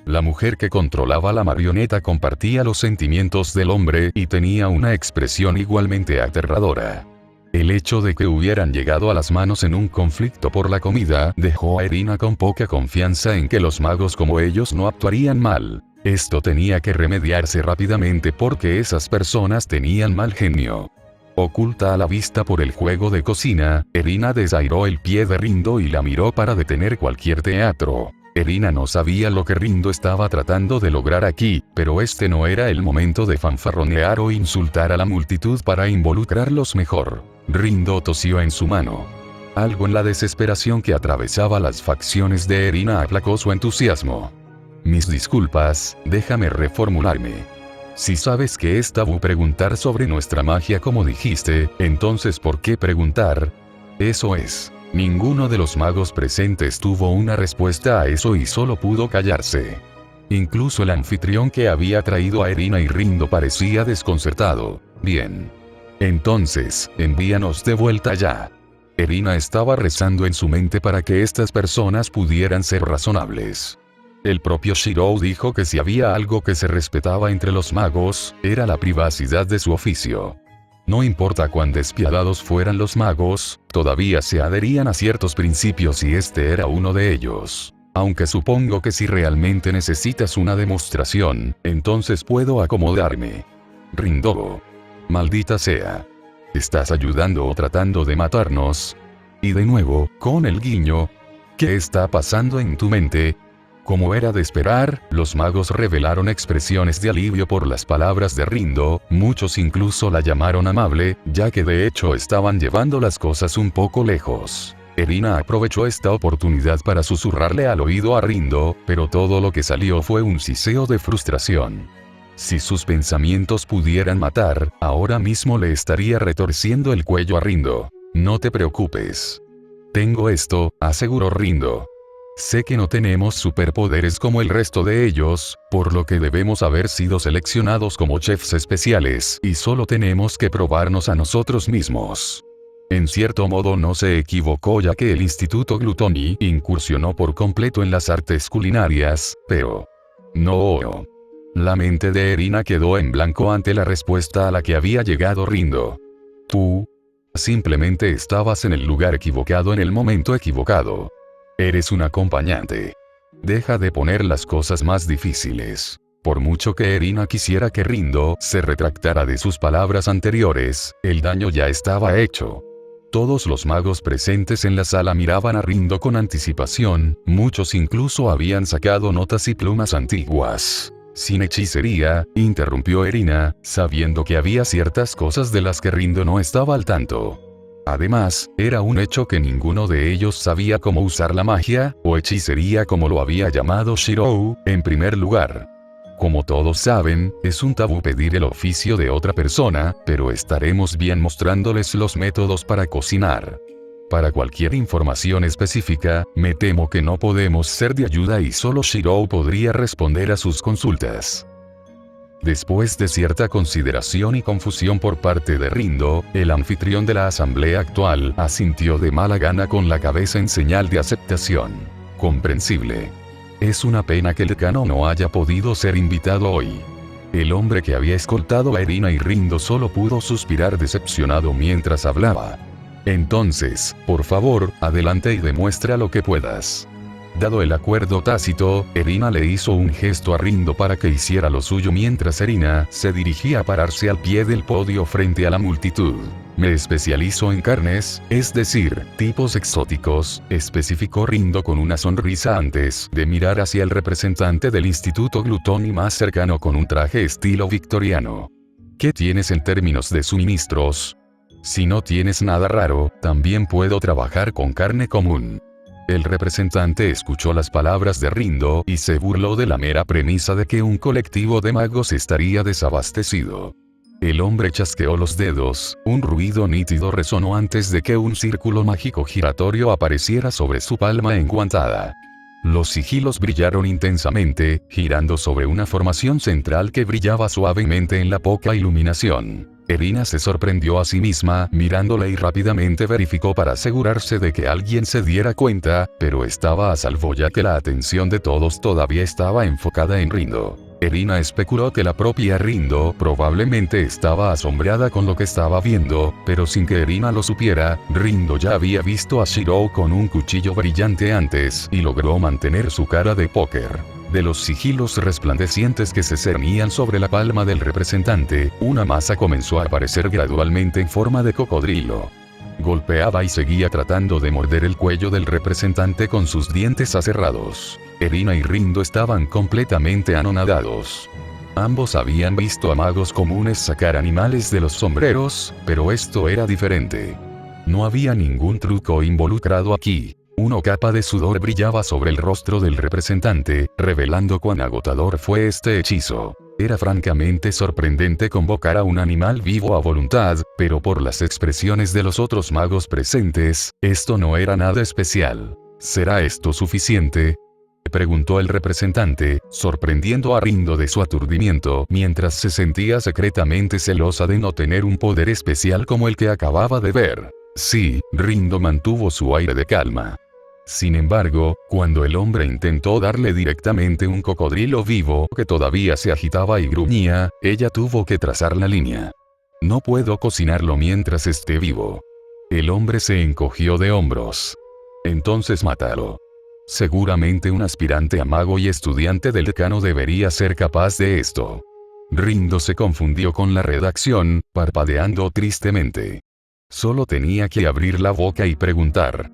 La mujer que controlaba la marioneta compartía los sentimientos del hombre y tenía una expresión igualmente aterradora. El hecho de que hubieran llegado a las manos en un conflicto por la comida dejó a Irina con poca confianza en que los magos como ellos no actuarían mal. Esto tenía que remediarse rápidamente porque esas personas tenían mal genio. Oculta a la vista por el juego de cocina, Irina desairó el pie de Rindo y la miró para detener cualquier teatro. Irina no sabía lo que Rindo estaba tratando de lograr aquí, pero este no era el momento de fanfarronear o insultar a la multitud para involucrarlos mejor. Rindo tosió en su mano. Algo en la desesperación que atravesaba las facciones de Irina aplacó su entusiasmo. Mis disculpas, déjame reformularme. Si sabes que es tabú preguntar sobre nuestra magia como dijiste, entonces ¿por qué preguntar? Eso es. Ninguno de los magos presentes tuvo una respuesta a eso y solo pudo callarse. Incluso el anfitrión que había traído a Irina y Rindo parecía desconcertado. Bien. Entonces, envíanos de vuelta ya. Irina estaba rezando en su mente para que estas personas pudieran ser razonables. El propio Shirou dijo que si había algo que se respetaba entre los magos, era la privacidad de su oficio. No importa cuán despiadados fueran los magos, todavía se adherían a ciertos principios y este era uno de ellos. Aunque supongo que si realmente necesitas una demostración, entonces puedo acomodarme. Rindo. Maldita sea. ¿Estás ayudando o tratando de matarnos? Y de nuevo, con el guiño. ¿Qué está pasando en tu mente? Como era de esperar, los magos revelaron expresiones de alivio por las palabras de Rindo, muchos incluso la llamaron amable, ya que de hecho estaban llevando las cosas un poco lejos. Irina aprovechó esta oportunidad para susurrarle al oído a Rindo, pero todo lo que salió fue un siseo de frustración. Si sus pensamientos pudieran matar, ahora mismo le estaría retorciendo el cuello a Rindo. No te preocupes. Tengo esto, aseguró Rindo. Sé que no tenemos superpoderes como el resto de ellos, por lo que debemos haber sido seleccionados como chefs especiales y solo tenemos que probarnos a nosotros mismos. En cierto modo no se equivocó ya que el Instituto Glutoni incursionó por completo en las artes culinarias, pero... no. La mente de Irina quedó en blanco ante la respuesta a la que había llegado Rindo. Tú... simplemente estabas en el lugar equivocado en el momento equivocado. Eres un acompañante. Deja de poner las cosas más difíciles. Por mucho que Irina quisiera que Rindo se retractara de sus palabras anteriores, el daño ya estaba hecho. Todos los magos presentes en la sala miraban a Rindo con anticipación, muchos incluso habían sacado notas y plumas antiguas. Sin hechicería, interrumpió Irina, sabiendo que había ciertas cosas de las que Rindo no estaba al tanto. Además, era un hecho que ninguno de ellos sabía cómo usar la magia, o hechicería como lo había llamado Shirou, en primer lugar. Como todos saben, es un tabú pedir el oficio de otra persona, pero estaremos bien mostrándoles los métodos para cocinar. Para cualquier información específica, me temo que no podemos ser de ayuda y solo Shirou podría responder a sus consultas. Después de cierta consideración y confusión por parte de Rindo, el anfitrión de la asamblea actual asintió de mala gana con la cabeza en señal de aceptación. Comprensible. Es una pena que el decano no haya podido ser invitado hoy. El hombre que había escoltado a Irina y Rindo solo pudo suspirar decepcionado mientras hablaba. Entonces, por favor, adelante y demuestra lo que puedas. Dado el acuerdo tácito, Irina le hizo un gesto a Rindo para que hiciera lo suyo mientras Irina se dirigía a pararse al pie del podio frente a la multitud. Me especializo en carnes, es decir, tipos exóticos, especificó Rindo con una sonrisa antes de mirar hacia el representante del Instituto Glutoni más cercano con un traje estilo victoriano. ¿Qué tienes en términos de suministros? Si no tienes nada raro, también puedo trabajar con carne común. El representante escuchó las palabras de Rindo y se burló de la mera premisa de que un colectivo de magos estaría desabastecido. El hombre chasqueó los dedos, un ruido nítido resonó antes de que un círculo mágico giratorio apareciera sobre su palma enguantada. Los sigilos brillaron intensamente, girando sobre una formación central que brillaba suavemente en la poca iluminación. Erina se sorprendió a sí misma mirándola y rápidamente verificó para asegurarse de que alguien se diera cuenta, pero estaba a salvo ya que la atención de todos todavía estaba enfocada en Rindo. Erina especuló que la propia Rindo probablemente estaba asombrada con lo que estaba viendo, pero sin que Erina lo supiera, Rindo ya había visto a Shirou con un cuchillo brillante antes y logró mantener su cara de póker. De los sigilos resplandecientes que se cernían sobre la palma del representante, una masa comenzó a aparecer gradualmente en forma de cocodrilo. Golpeaba y seguía tratando de morder el cuello del representante con sus dientes aserrados. Erina y Rindo estaban completamente anonadados. Ambos habían visto a magos comunes sacar animales de los sombreros, pero esto era diferente. No había ningún truco involucrado aquí. Una capa de sudor brillaba sobre el rostro del representante, revelando cuán agotador fue este hechizo. Era francamente sorprendente convocar a un animal vivo a voluntad, pero por las expresiones de los otros magos presentes, esto no era nada especial. ¿Será esto suficiente?, preguntó el representante, sorprendiendo a Rindo de su aturdimiento mientras se sentía secretamente celosa de no tener un poder especial como el que acababa de ver. Sí, Rindo mantuvo su aire de calma. Sin embargo, cuando el hombre intentó darle directamente un cocodrilo vivo que todavía se agitaba y gruñía, ella tuvo que trazar la línea. No puedo cocinarlo mientras esté vivo. El hombre se encogió de hombros. Entonces mátalo. Seguramente un aspirante a mago y estudiante del decano debería ser capaz de esto. Rindo se confundió con la redacción, parpadeando tristemente. Solo tenía que abrir la boca y preguntar.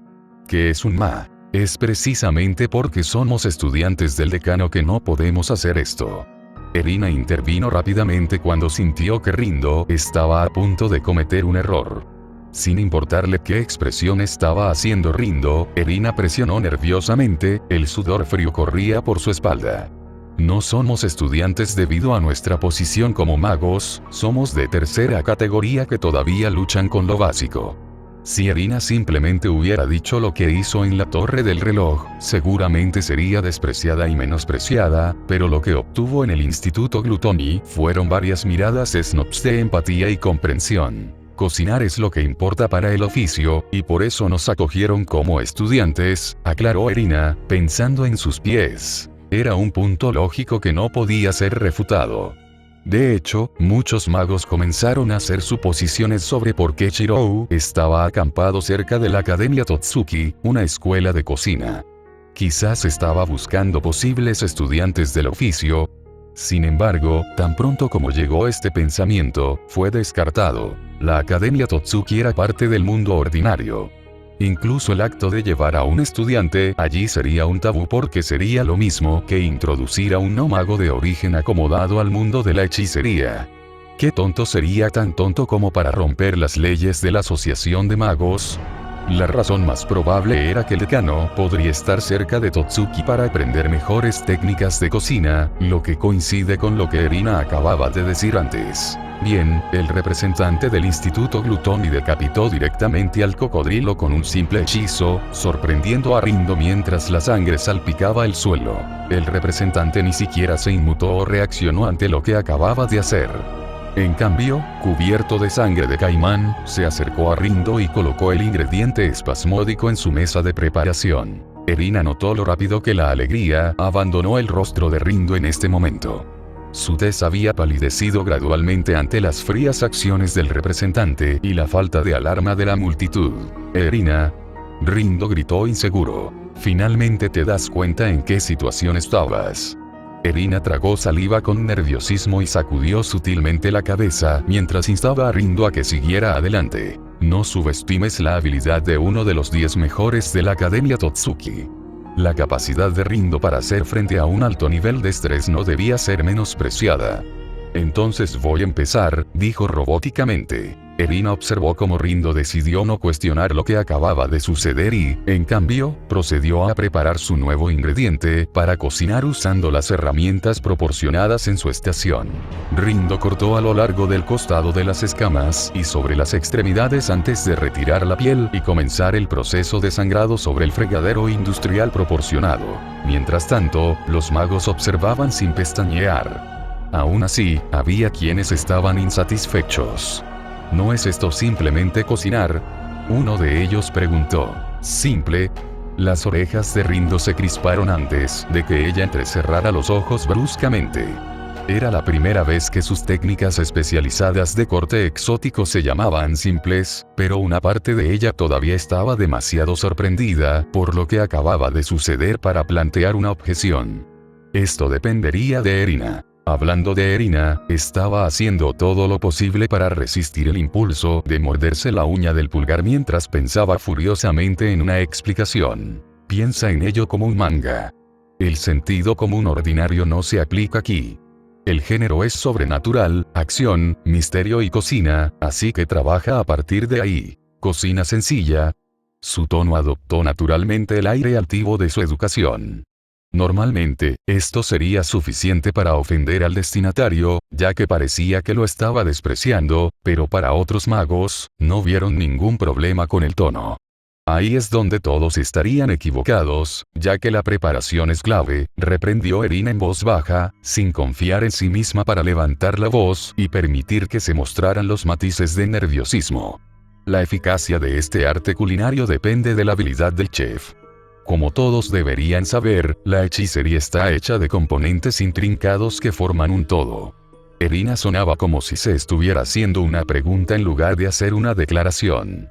¿Qué es un ma? Es precisamente porque somos estudiantes del decano que no podemos hacer esto. Erina intervino rápidamente cuando sintió que Rindo estaba a punto de cometer un error. Sin importarle qué expresión estaba haciendo Rindo, Erina presionó nerviosamente, el sudor frío corría por su espalda. No somos estudiantes debido a nuestra posición como magos, somos de tercera categoría que todavía luchan con lo básico. Si Erina simplemente hubiera dicho lo que hizo en la torre del reloj, seguramente sería despreciada y menospreciada, pero lo que obtuvo en el Instituto Glutoni fueron varias miradas snobs de empatía y comprensión. Cocinar es lo que importa para el oficio, y por eso nos acogieron como estudiantes, aclaró Erina, pensando en sus pies. Era un punto lógico que no podía ser refutado. De hecho, muchos magos comenzaron a hacer suposiciones sobre por qué Shirou estaba acampado cerca de la Academia Totsuki, una escuela de cocina. Quizás estaba buscando posibles estudiantes del oficio. Sin embargo, tan pronto como llegó este pensamiento, fue descartado. La Academia Totsuki era parte del mundo ordinario. Incluso el acto de llevar a un estudiante allí sería un tabú porque sería lo mismo que introducir a un no mago de origen acomodado al mundo de la hechicería. ¿Qué tonto sería tan tonto como para romper las leyes de la asociación de magos? La razón más probable era que el decano podría estar cerca de Totsuki para aprender mejores técnicas de cocina, lo que coincide con lo que Erina acababa de decir antes. Bien, el representante del Instituto Glutoni decapitó directamente al cocodrilo con un simple hechizo, sorprendiendo a Rindo mientras la sangre salpicaba el suelo. El representante ni siquiera se inmutó o reaccionó ante lo que acababa de hacer. En cambio, cubierto de sangre de caimán, se acercó a Rindo y colocó el ingrediente espasmódico en su mesa de preparación. Erina notó lo rápido que la alegría abandonó el rostro de Rindo en este momento. Su tez había palidecido gradualmente ante las frías acciones del representante y la falta de alarma de la multitud. Erina. Rindo gritó inseguro. Finalmente te das cuenta en qué situación estabas. Erina tragó saliva con nerviosismo y sacudió sutilmente la cabeza mientras instaba a Rindo a que siguiera adelante. No subestimes la habilidad de uno de los 10 mejores de la Academia Totsuki. La capacidad de Rindo para hacer frente a un alto nivel de estrés no debía ser menospreciada. Entonces voy a empezar, dijo robóticamente. Erina observó cómo Rindo decidió no cuestionar lo que acababa de suceder y, en cambio, procedió a preparar su nuevo ingrediente para cocinar usando las herramientas proporcionadas en su estación. Rindo cortó a lo largo del costado de las escamas y sobre las extremidades antes de retirar la piel y comenzar el proceso de sangrado sobre el fregadero industrial proporcionado. Mientras tanto, los magos observaban sin pestañear. Aún así, había quienes estaban insatisfechos. ¿No es esto simplemente cocinar? Uno de ellos preguntó. ¿Simple? Las orejas de Rindo se crisparon antes de que ella entrecerrara los ojos bruscamente. Era la primera vez que sus técnicas especializadas de corte exótico se llamaban simples, pero una parte de ella todavía estaba demasiado sorprendida por lo que acababa de suceder para plantear una objeción. Esto dependería de Erina. Hablando de Erina, estaba haciendo todo lo posible para resistir el impulso de morderse la uña del pulgar mientras pensaba furiosamente en una explicación. Piensa en ello como un manga. El sentido común ordinario no se aplica aquí. El género es sobrenatural, acción, misterio y cocina, así que trabaja a partir de ahí. Cocina sencilla. Su tono adoptó naturalmente el aire altivo de su educación. Normalmente, esto sería suficiente para ofender al destinatario, ya que parecía que lo estaba despreciando, pero para otros magos, no vieron ningún problema con el tono. Ahí es donde todos estarían equivocados, ya que la preparación es clave, reprendió Erina en voz baja, sin confiar en sí misma para levantar la voz y permitir que se mostraran los matices de nerviosismo. La eficacia de este arte culinario depende de la habilidad del chef. Como todos deberían saber, la hechicería está hecha de componentes intrincados que forman un todo. Erina sonaba como si se estuviera haciendo una pregunta en lugar de hacer una declaración.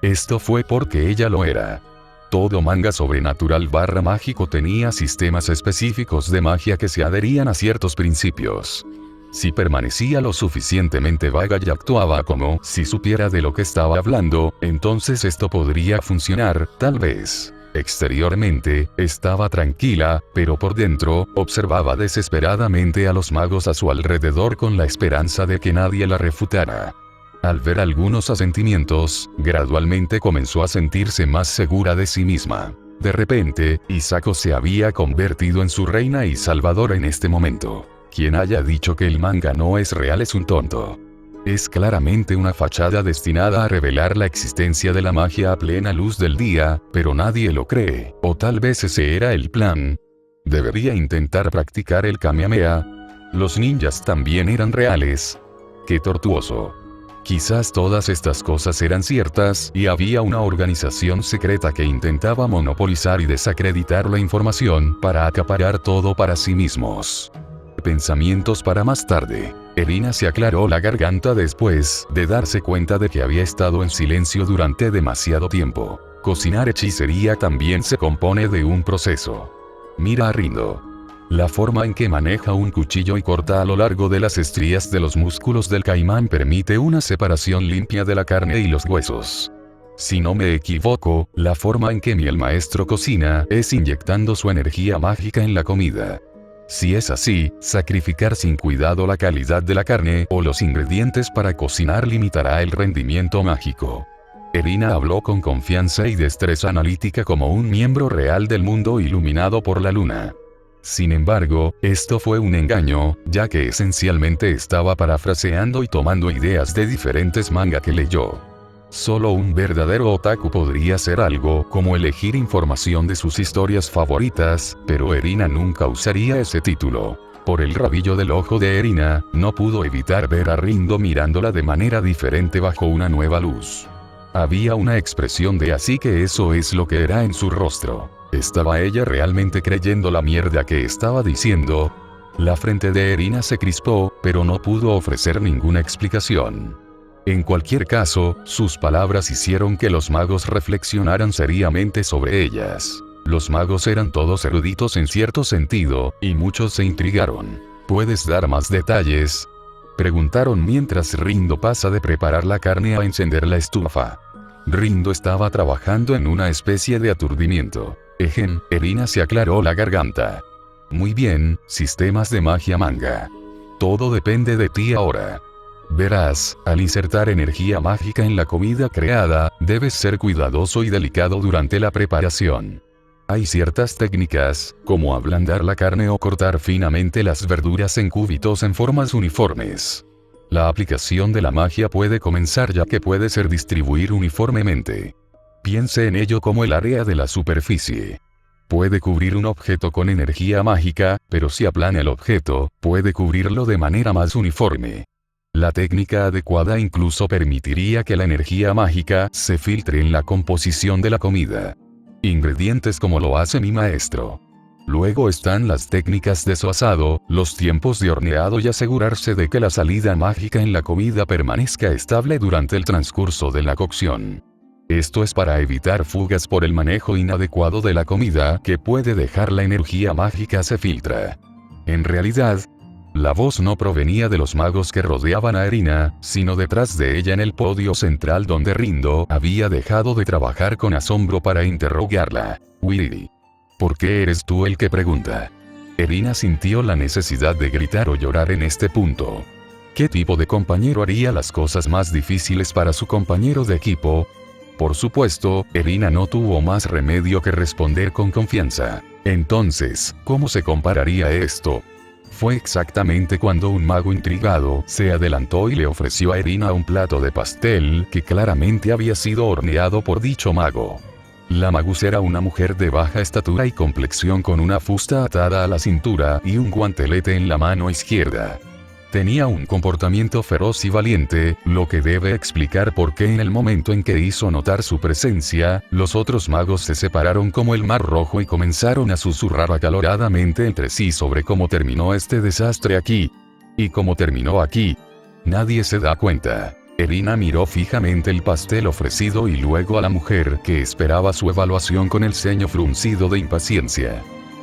Esto fue porque ella lo era. Todo manga sobrenatural / mágico tenía sistemas específicos de magia que se adherían a ciertos principios. Si permanecía lo suficientemente vaga y actuaba como si supiera de lo que estaba hablando, entonces esto podría funcionar, tal vez. Exteriormente, estaba tranquila, pero por dentro, observaba desesperadamente a los magos a su alrededor con la esperanza de que nadie la refutara. Al ver algunos asentimientos, gradualmente comenzó a sentirse más segura de sí misma. De repente, Hisako se había convertido en su reina y salvadora en este momento. Quien haya dicho que el manga no es real es un tonto. Es claramente una fachada destinada a revelar la existencia de la magia a plena luz del día, pero nadie lo cree, o tal vez ese era el plan. Debería intentar practicar el Kamehameha. Los ninjas también eran reales. ¡Qué tortuoso! Quizás todas estas cosas eran ciertas, y había una organización secreta que intentaba monopolizar y desacreditar la información para acaparar todo para sí mismos. Pensamientos para más tarde. Erina se aclaró la garganta después de darse cuenta de que había estado en silencio durante demasiado tiempo. Cocinar hechicería también se compone de un proceso. Mira a Rindo. La forma en que maneja un cuchillo y corta a lo largo de las estrías de los músculos del caimán permite una separación limpia de la carne y los huesos. Si no me equivoco, la forma en que el maestro cocina es inyectando su energía mágica en la comida. Si es así, sacrificar sin cuidado la calidad de la carne o los ingredientes para cocinar limitará el rendimiento mágico. Erina habló con confianza y destreza analítica como un miembro real del mundo iluminado por la luna. Sin embargo, esto fue un engaño, ya que esencialmente estaba parafraseando y tomando ideas de diferentes manga que leyó. Solo un verdadero otaku podría hacer algo como elegir información de sus historias favoritas, pero Erina nunca usaría ese título. Por el rabillo del ojo de Erina, no pudo evitar ver a Rindo mirándola de manera diferente bajo una nueva luz. Había una expresión de así que eso es lo que era en su rostro. ¿Estaba ella realmente creyendo la mierda que estaba diciendo? La frente de Erina se crispó, pero no pudo ofrecer ninguna explicación. En cualquier caso, sus palabras hicieron que los magos reflexionaran seriamente sobre ellas. Los magos eran todos eruditos en cierto sentido, y muchos se intrigaron. ¿Puedes dar más detalles?, preguntaron mientras Rindo pasa de preparar la carne a encender la estufa. Rindo estaba trabajando en una especie de aturdimiento. Erina se aclaró la garganta. Muy bien, sistemas de magia manga. Todo depende de ti ahora. Verás, al insertar energía mágica en la comida creada, debes ser cuidadoso y delicado durante la preparación. Hay ciertas técnicas, como ablandar la carne o cortar finamente las verduras en cúbitos en formas uniformes. La aplicación de la magia puede comenzar ya que puede ser distribuir uniformemente. Piense en ello como el área de la superficie. Puede cubrir un objeto con energía mágica, pero si aplana el objeto, puede cubrirlo de manera más uniforme. La técnica adecuada incluso permitiría que la energía mágica se filtre en la composición de la comida. Ingredientes como lo hace mi maestro. Luego están las técnicas de su asado, los tiempos de horneado y asegurarse de que la salida mágica en la comida permanezca estable durante el transcurso de la cocción. Esto es para evitar fugas por el manejo inadecuado de la comida que puede dejar la energía mágica se filtra. En realidad, la voz no provenía de los magos que rodeaban a Erina, sino detrás de ella en el podio central donde Rindo había dejado de trabajar con asombro para interrogarla. Wiri. ¿Por qué eres tú el que pregunta? Erina sintió la necesidad de gritar o llorar en este punto. ¿Qué tipo de compañero haría las cosas más difíciles para su compañero de equipo? Por supuesto, Erina no tuvo más remedio que responder con confianza. Entonces, ¿cómo se compararía esto? Fue exactamente cuando un mago intrigado se adelantó y le ofreció a Erina un plato de pastel que claramente había sido horneado por dicho mago. La magus era una mujer de baja estatura y complexión con una fusta atada a la cintura y un guantelete en la mano izquierda. Tenía un comportamiento feroz y valiente, lo que debe explicar por qué en el momento en que hizo notar su presencia, los otros magos se separaron como el mar rojo y comenzaron a susurrar acaloradamente entre sí sobre cómo terminó este desastre aquí. Y cómo terminó aquí. Nadie se da cuenta. Erina miró fijamente el pastel ofrecido y luego a la mujer que esperaba su evaluación con el ceño fruncido de impaciencia.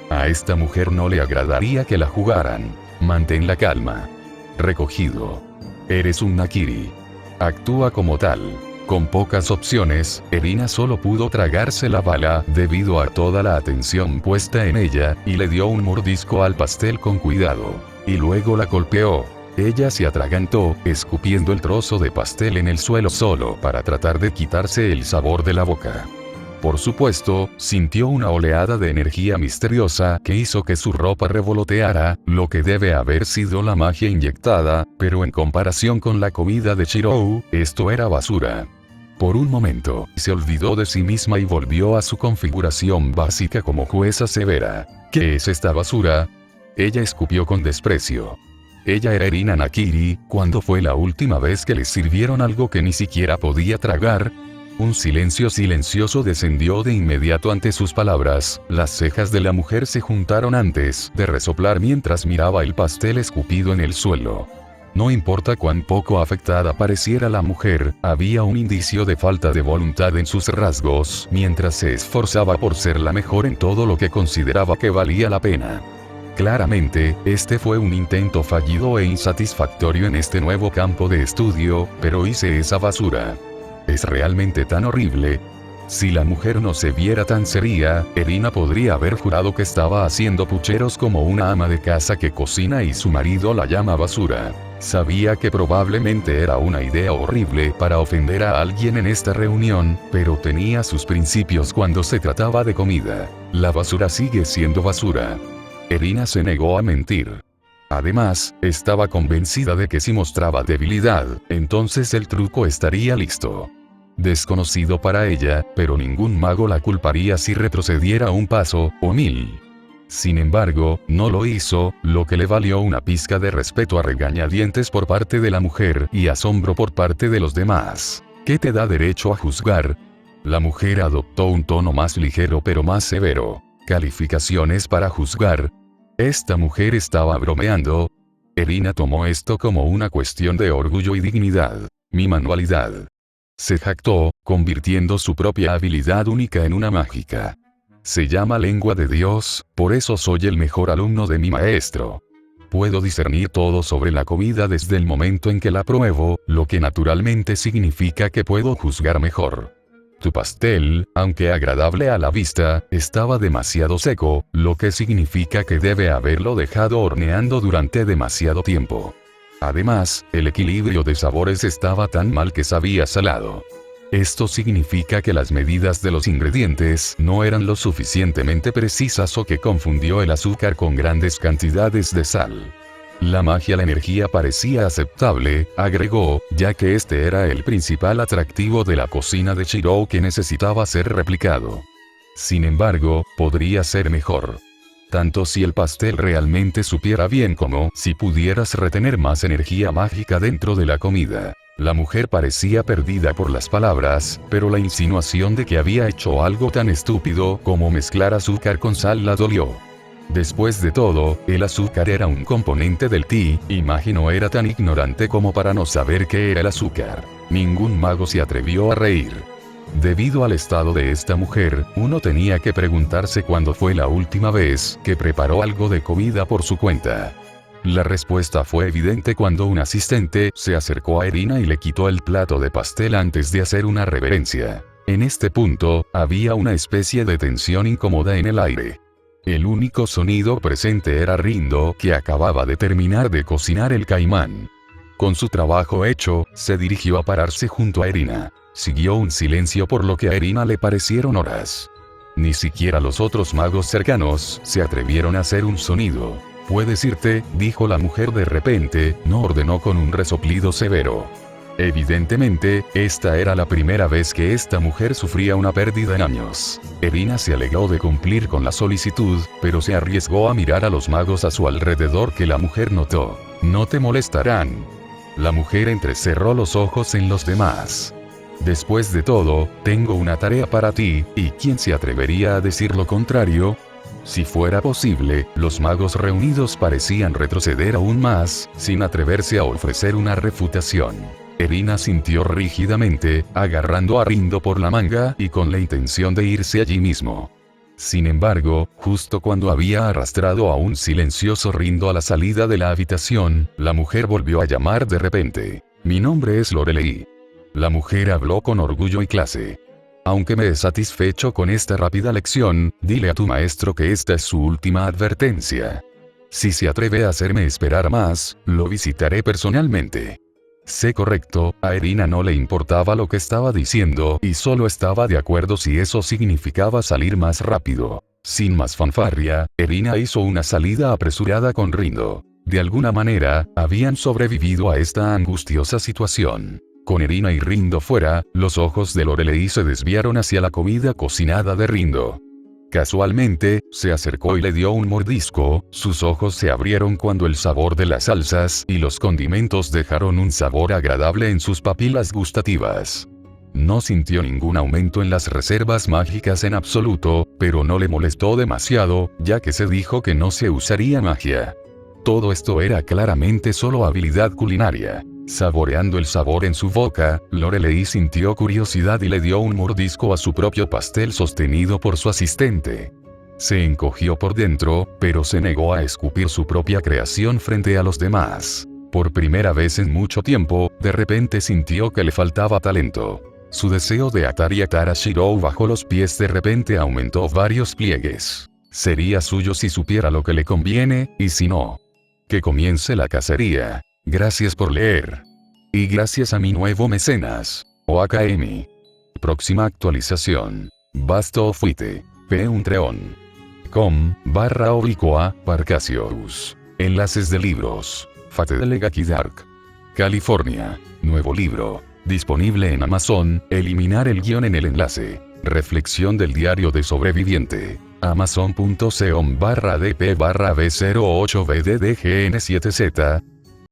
A esta mujer no le agradaría que la jugaran. Mantén la calma. Recogido. Eres un Nakiri. Actúa como tal. Con pocas opciones, Erina solo pudo tragarse la bala debido a toda la atención puesta en ella, y le dio un mordisco al pastel con cuidado. Y luego la golpeó. Ella se atragantó, escupiendo el trozo de pastel en el suelo solo para tratar de quitarse el sabor de la boca. Por supuesto, sintió una oleada de energía misteriosa que hizo que su ropa revoloteara, lo que debe haber sido la magia inyectada, pero en comparación con la comida de Chirou, esto era basura. Por un momento, se olvidó de sí misma y volvió a su configuración básica como jueza severa. ¿Qué es esta basura? Ella escupió con desprecio. Ella era Erina Nakiri. ¿Cuándo fue la última vez que le sirvieron algo que ni siquiera podía tragar? Un silencio silencioso descendió de inmediato ante sus palabras, las cejas de la mujer se juntaron antes de resoplar mientras miraba el pastel escupido en el suelo. No importa cuán poco afectada pareciera la mujer, había un indicio de falta de voluntad en sus rasgos mientras se esforzaba por ser la mejor en todo lo que consideraba que valía la pena. Claramente, este fue un intento fallido e insatisfactorio en este nuevo campo de estudio, pero hice esa basura. ¿Es realmente tan horrible? Si la mujer no se viera tan seria, Erina podría haber jurado que estaba haciendo pucheros como una ama de casa que cocina y su marido la llama basura. Sabía que probablemente era una idea horrible para ofender a alguien en esta reunión, pero tenía sus principios cuando se trataba de comida. La basura sigue siendo basura. Erina se negó a mentir. Además, estaba convencida de que si mostraba debilidad, entonces el truco estaría listo. Desconocido para ella, pero ningún mago la culparía si retrocediera un paso, o 1000. Sin embargo, no lo hizo, lo que le valió una pizca de respeto a regañadientes por parte de la mujer y asombro por parte de los demás. ¿Qué te da derecho a juzgar? La mujer adoptó un tono más ligero pero más severo. ¿Calificaciones para juzgar? Esta mujer estaba bromeando. Erina tomó esto como una cuestión de orgullo y dignidad. Mi manualidad. Se jactó, convirtiendo su propia habilidad única en una mágica. Se llama lengua de Dios, por eso soy el mejor alumno de mi maestro. Puedo discernir todo sobre la comida desde el momento en que la pruebo, lo que naturalmente significa que puedo juzgar mejor. Tu pastel, aunque agradable a la vista, estaba demasiado seco, lo que significa que debe haberlo dejado horneando durante demasiado tiempo. Además, el equilibrio de sabores estaba tan mal que sabía salado. Esto significa que las medidas de los ingredientes no eran lo suficientemente precisas o que confundió el azúcar con grandes cantidades de sal. La magia, la energía parecía aceptable, agregó, ya que este era el principal atractivo de la cocina de Chirou que necesitaba ser replicado. Sin embargo, podría ser mejor. Tanto si el pastel realmente supiera bien como si pudieras retener más energía mágica dentro de la comida. La mujer parecía perdida por las palabras, pero la insinuación de que había hecho algo tan estúpido como mezclar azúcar con sal la dolió. Después de todo, el azúcar era un componente del té, y Maggie no era tan ignorante como para no saber qué era el azúcar. Ningún mago se atrevió a reír. Debido al estado de esta mujer, uno tenía que preguntarse cuándo fue la última vez que preparó algo de comida por su cuenta. La respuesta fue evidente cuando un asistente se acercó a Irina y le quitó el plato de pastel antes de hacer una reverencia. En este punto, había una especie de tensión incómoda en el aire. El único sonido presente era Rindo, que acababa de terminar de cocinar el caimán. Con su trabajo hecho, se dirigió a pararse junto a Irina. Siguió un silencio por lo que a Irina le parecieron horas. Ni siquiera los otros magos cercanos se atrevieron a hacer un sonido. «Puedes irte», dijo la mujer de repente, no ordenó con un resoplido severo. Evidentemente, esta era la primera vez que esta mujer sufría una pérdida en años. Irina se alegró de cumplir con la solicitud, pero se arriesgó a mirar a los magos a su alrededor que la mujer notó. «No te molestarán». La mujer entrecerró los ojos en los demás. «Después de todo, tengo una tarea para ti, ¿y quién se atrevería a decir lo contrario?». Si fuera posible, los magos reunidos parecían retroceder aún más, sin atreverse a ofrecer una refutación. Irina sintió rígidamente, agarrando a Rindo por la manga y con la intención de irse allí mismo. Sin embargo, justo cuando había arrastrado a un silencioso Rindo a la salida de la habitación, la mujer volvió a llamar de repente. «Mi nombre es Lorelei». La mujer habló con orgullo y clase. «Aunque me he satisfecho con esta rápida lección, dile a tu maestro que esta es su última advertencia. Si se atreve a hacerme esperar más, lo visitaré personalmente». Sé correcto, a Irina no le importaba lo que estaba diciendo y solo estaba de acuerdo si eso significaba salir más rápido. Sin más fanfarria, Irina hizo una salida apresurada con Rindo. De alguna manera, habían sobrevivido a esta angustiosa situación. Con Irina y Rindo fuera, los ojos de Lorelei se desviaron hacia la comida cocinada de Rindo. Casualmente, se acercó y le dio un mordisco, sus ojos se abrieron cuando el sabor de las salsas y los condimentos dejaron un sabor agradable en sus papilas gustativas. No sintió ningún aumento en las reservas mágicas en absoluto, pero no le molestó demasiado, ya que se dijo que no se usaría magia. Todo esto era claramente solo habilidad culinaria. Saboreando el sabor en su boca, Lorelei sintió curiosidad y le dio un mordisco a su propio pastel sostenido por su asistente. Se encogió por dentro, pero se negó a escupir su propia creación frente a los demás. Por primera vez en mucho tiempo, de repente sintió que le faltaba talento. Su deseo de atar y atar a Shirou bajo los pies de repente aumentó varios pliegues. Sería suyo si supiera lo que le conviene, y si no. Que comience la cacería. Gracias por leer. Y gracias a mi nuevo mecenas, OAKM. Próxima actualización. Basto fuite. patreon.com/Parcasius. Enlaces de libros. Fate de Legaki Dark. California. Nuevo libro. Disponible en Amazon. Eliminar el guión en el enlace. Reflexión del diario de sobreviviente. Amazon.com/dp/b08bddgn7z